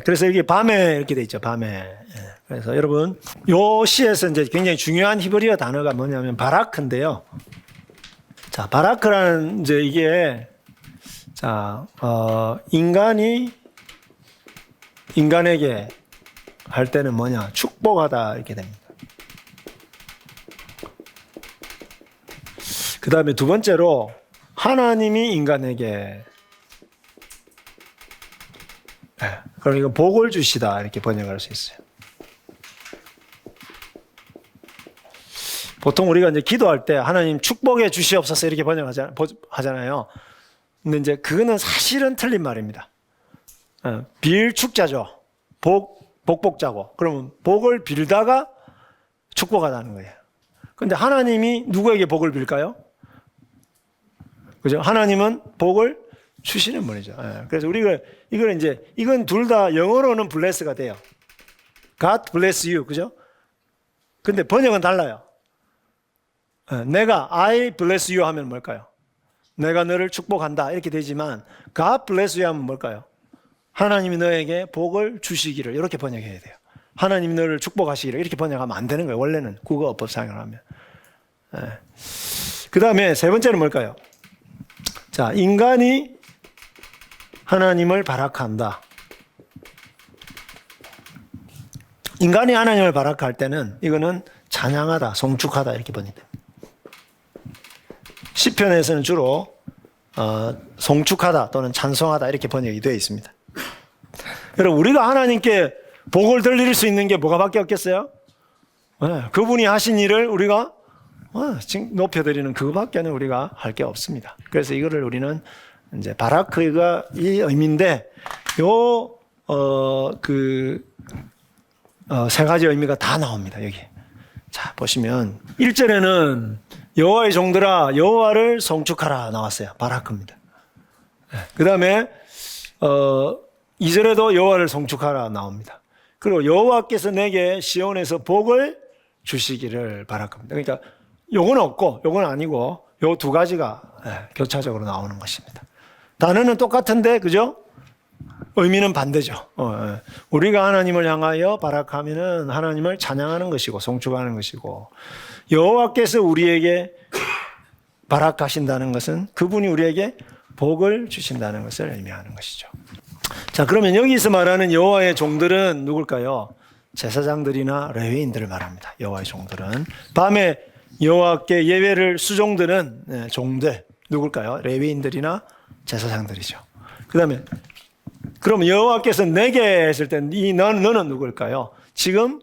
그래서 여기 밤에 이렇게 돼 있죠. 밤에. 그래서 여러분, 요 시에서 이제 굉장히 중요한 히브리어 단어가 뭐냐면 바라크인데요. 자, 바라크라는 이제 이게 인간에게 할 때는 뭐냐? 축복하다 이렇게 됩니다. 그 다음에 두 번째로 하나님이 인간에게 그럼 이거 복을 주시다 이렇게 번역할 수 있어요. 보통 우리가 이제 기도할 때 하나님 축복해 주시옵소서 이렇게 번역하잖아요. 근데 이제 그거는 사실은 틀린 말입니다. 빌축자죠. 복자고. 그러면 복을 빌다가 축복하다는 거예요. 근데 하나님이 누구에게 복을 빌까요? 그죠? 하나님은 복을 주시는 분이죠. 그래서 우리가 이건 둘 다 영어로는 bless가 돼요. God bless you. 그죠? 근데 번역은 달라요. 내가 I bless you 하면 뭘까요? 내가 너를 축복한다 이렇게 되지만 God bless you 하면 뭘까요? 하나님이 너에게 복을 주시기를 이렇게 번역해야 돼요. 하나님이 너를 축복하시기를 이렇게 번역하면 안 되는 거예요. 원래는 국어어법상을 하면. 그 다음에 세 번째는 뭘까요? 자, 인간이 하나님을 바라크한다. 인간이 하나님을 바라크할 때는 이거는 찬양하다, 송축하다 이렇게 번역돼요. 시편에서는 주로 송축하다 또는 찬송하다 이렇게 번역이 되어 있습니다. 여러분, 우리가 하나님께 복을 들릴 수 있는 게 뭐가밖에 없겠어요? 그분이 하신 일을 우리가 높여드리는 그거밖에는 우리가 할 게 없습니다. 그래서 이거를 우리는 이제 바라크가 이 의미인데 세 가지 의미가 다 나옵니다. 여기. 자, 보시면 1절에는 여호와의 종들아 여호와를 송축하라 나왔어요. 바라크입니다. 그 다음에 2절에도 여호와를 송축하라 나옵니다. 그리고 여호와께서 내게 시온에서 복을 주시기를 바라크입니다. 그러니까 요건 없고 요건 아니고 요 두 가지가 교차적으로 나오는 것입니다. 단어는 똑같은데 그죠? 의미는 반대죠. 우리가 하나님을 향하여 바락하면은 하나님을 찬양하는 것이고 송축하는 것이고, 여호와께서 우리에게 바락하신다는 것은 그분이 우리에게 복을 주신다는 것을 의미하는 것이죠. 자, 그러면 여기서 말하는 여호와의 종들은 누굴까요? 제사장들이나 레위인들을 말합니다. 여호와의 종들은 밤에 여호와께 예배를 수종드는 종들 누굴까요? 레위인들이나 제사장들이죠. 그다음에 그럼 여호와께서 내게 했을 때 이 너는 누굴까요? 지금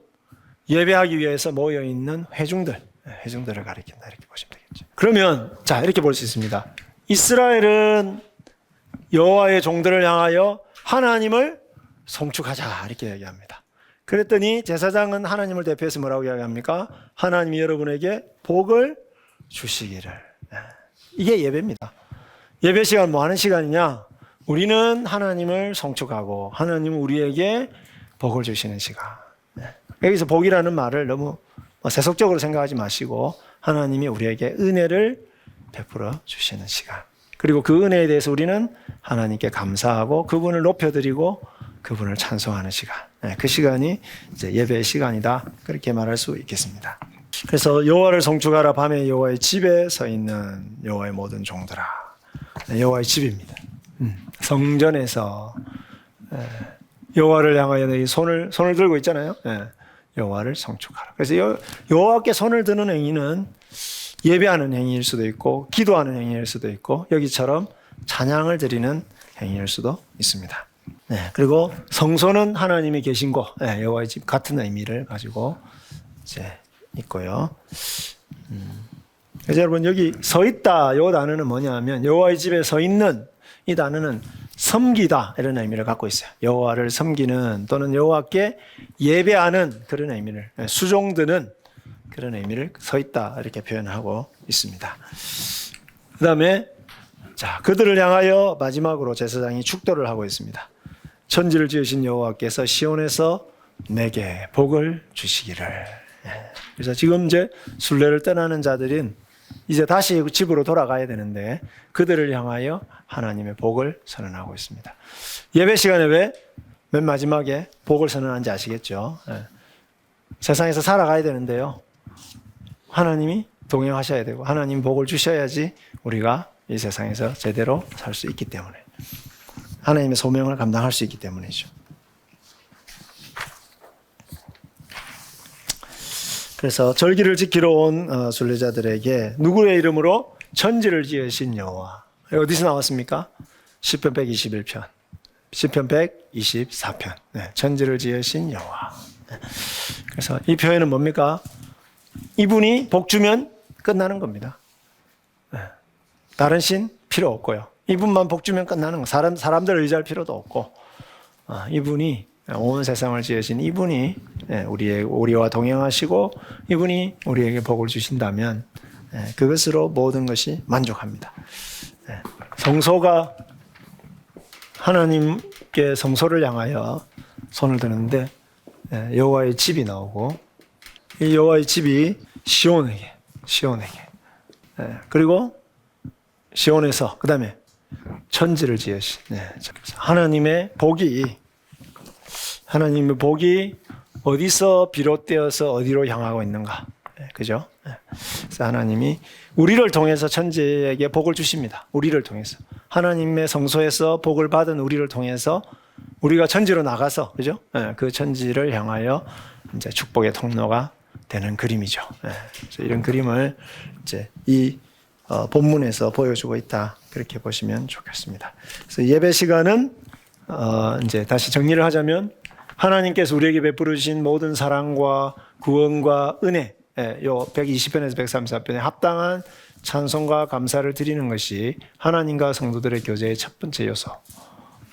예배하기 위해서 모여 있는 회중들을 가리킨다 이렇게 보시면 되겠죠. 그러면 자, 이렇게 볼 수 있습니다. 이스라엘은 여호와의 종들을 향하여 하나님을 송축하자 이렇게 얘기합니다. 그랬더니 제사장은 하나님을 대표해서 뭐라고 이야기합니까? 하나님이 여러분에게 복을 주시기를. 이게 예배입니다. 예배 시간 뭐 하는 시간이냐? 우리는 하나님을 송축하고 하나님은 우리에게 복을 주시는 시간. 여기서 복이라는 말을 너무 세속적으로 생각하지 마시고 하나님이 우리에게 은혜를 베풀어 주시는 시간. 그리고 그 은혜에 대해서 우리는 하나님께 감사하고 그분을 높여드리고 그분을 찬송하는 시간. 그 시간이 이제 예배의 시간이다. 그렇게 말할 수 있겠습니다. 그래서 여호와를 송축하라. 밤에 여호와의 집에 서 있는 여호와의 모든 종들아. 여호와의 집입니다. 성전에서 여호와를 향하여 너희 손을 들고 있잖아요. 여호와를 송축하라. 그래서 여호와께 손을 드는 행위는 예배하는 행위일 수도 있고 기도하는 행위일 수도 있고 여기처럼 찬양을 드리는 행위일 수도 있습니다. 그리고 성소는 하나님이 계신 곳, 여호와의 집 같은 의미를 가지고 이제 있고요. 그래서 여러분 여기 서 있다 이 단어는 뭐냐면 여호와의 집에 서 있는 이 단어는 섬기다 이런 의미를 갖고 있어요. 여호와를 섬기는 또는 여호와께 예배하는 그런 의미를, 수종드는 그런 의미를 서 있다 이렇게 표현하고 있습니다. 그 다음에 자, 그들을 향하여 마지막으로 제사장이 축도를 하고 있습니다. 천지를 지으신 여호와께서 시온에서 내게 복을 주시기를. 그래서 지금 이제 순례를 떠나는 자들은 이제 다시 집으로 돌아가야 되는데 그들을 향하여 하나님의 복을 선언하고 있습니다. 예배 시간에 왜 맨 마지막에 복을 선언하는지 아시겠죠? 세상에서 살아가야 되는데요. 하나님이 동행하셔야 되고 하나님 복을 주셔야지 우리가 이 세상에서 제대로 살 수 있기 때문에, 하나님의 소명을 감당할 수 있기 때문이죠. 그래서 절기를 지키러 온 순례자들에게 누구의 이름으로? 천지를 지으신 여호와. 어디서 나왔습니까? 시편 121편, 시편 124편. 천지를 지으신 여호와. 그래서 이 표현은 뭡니까? 이분이 복 주면 끝나는 겁니다. 다른 신 필요 없고요. 이분만 복 주면 끝나는 거. 사람들 의지할 필요도 없고, 이분이 온 세상을 지으신 이분이 우리와 동행하시고 이분이 우리에게 복을 주신다면 그것으로 모든 것이 만족합니다. 성소가 하나님께 성소를 향하여 손을 드는데 여호와의 집이 나오고 이 여호와의 집이 시온에게 그리고 시온에서 그 다음에 천지를 지으신 하나님의 복이 어디서 비롯되어서 어디로 향하고 있는가? 그죠? 그래서 하나님이 우리를 통해서 천지에게 복을 주십니다. 우리를 통해서. 하나님의 성소에서 복을 받은 우리를 통해서 우리가 천지로 나가서, 그죠? 그 천지를 향하여 이제 축복의 통로가 되는 그림이죠. 그래서 이런 그림을 이제 이 본문에서 보여주고 있다. 그렇게 보시면 좋겠습니다. 그래서 예배 시간은 이제 다시 정리를 하자면 하나님께서 우리에게 베풀어 주신 모든 사랑과 구원과 은혜, 요 120편에서 134편에 합당한 찬송과 감사를 드리는 것이 하나님과 성도들의 교제의 첫 번째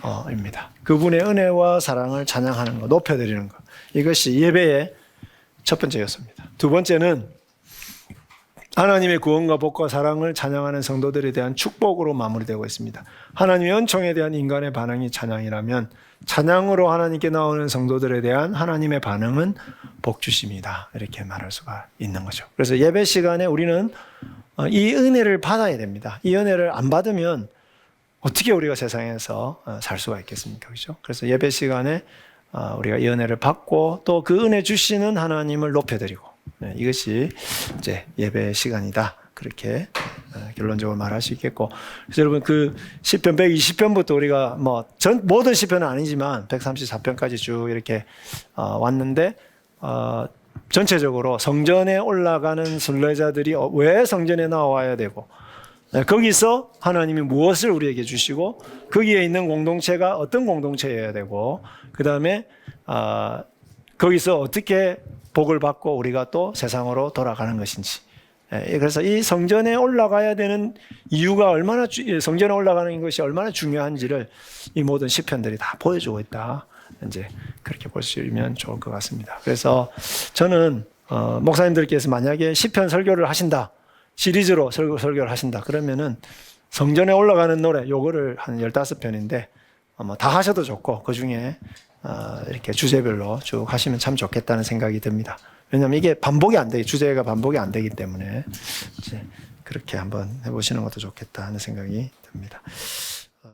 요소입니다. 그분의 은혜와 사랑을 찬양하는 것, 높여드리는 것, 이것이 예배의 첫 번째 요소입니다. 두 번째는 하나님의 구원과 복과 사랑을 찬양하는 성도들에 대한 축복으로 마무리되고 있습니다. 하나님의 은총에 대한 인간의 반응이 찬양이라면 찬양으로 하나님께 나오는 성도들에 대한 하나님의 반응은 복주심이다. 이렇게 말할 수가 있는 거죠. 그래서 예배 시간에 우리는 이 은혜를 받아야 됩니다. 이 은혜를 안 받으면 어떻게 우리가 세상에서 살 수가 있겠습니까? 그렇죠? 그래서 예배 시간에 우리가 이 은혜를 받고 또 그 은혜 주시는 하나님을 높여드리고, 이것이 이제 예배 시간이다. 그렇게 결론적으로 말할 수 있겠고. 그래서 여러분 그 시편 120편부터 우리가 모든 시편은 아니지만 134편까지 쭉 이렇게 왔는데, 전체적으로 성전에 올라가는 순례자들이 왜 성전에 나와야 되고, 거기서 하나님이 무엇을 우리에게 주시고, 거기에 있는 공동체가 어떤 공동체여야 되고, 그 다음에 거기서 어떻게 복을 받고 우리가 또 세상으로 돌아가는 것인지. 그래서 이 성전에 올라가야 되는 이유가 성전에 올라가는 것이 얼마나 중요한지를 이 모든 시편들이 다 보여주고 있다. 이제 그렇게 보시면 좋을 것 같습니다. 그래서 저는 목사님들께서 만약에 시편 설교를 하신다, 시리즈로 설교를 하신다 그러면은 성전에 올라가는 노래 요거를 한 15편인데 다 하셔도 좋고, 그 중에 이렇게 주제별로 쭉 하시면 참 좋겠다는 생각이 듭니다. 왜냐하면 이게 주제가 반복이 안 되기 때문에 이제 그렇게 한번 해보시는 것도 좋겠다 하는 생각이 듭니다.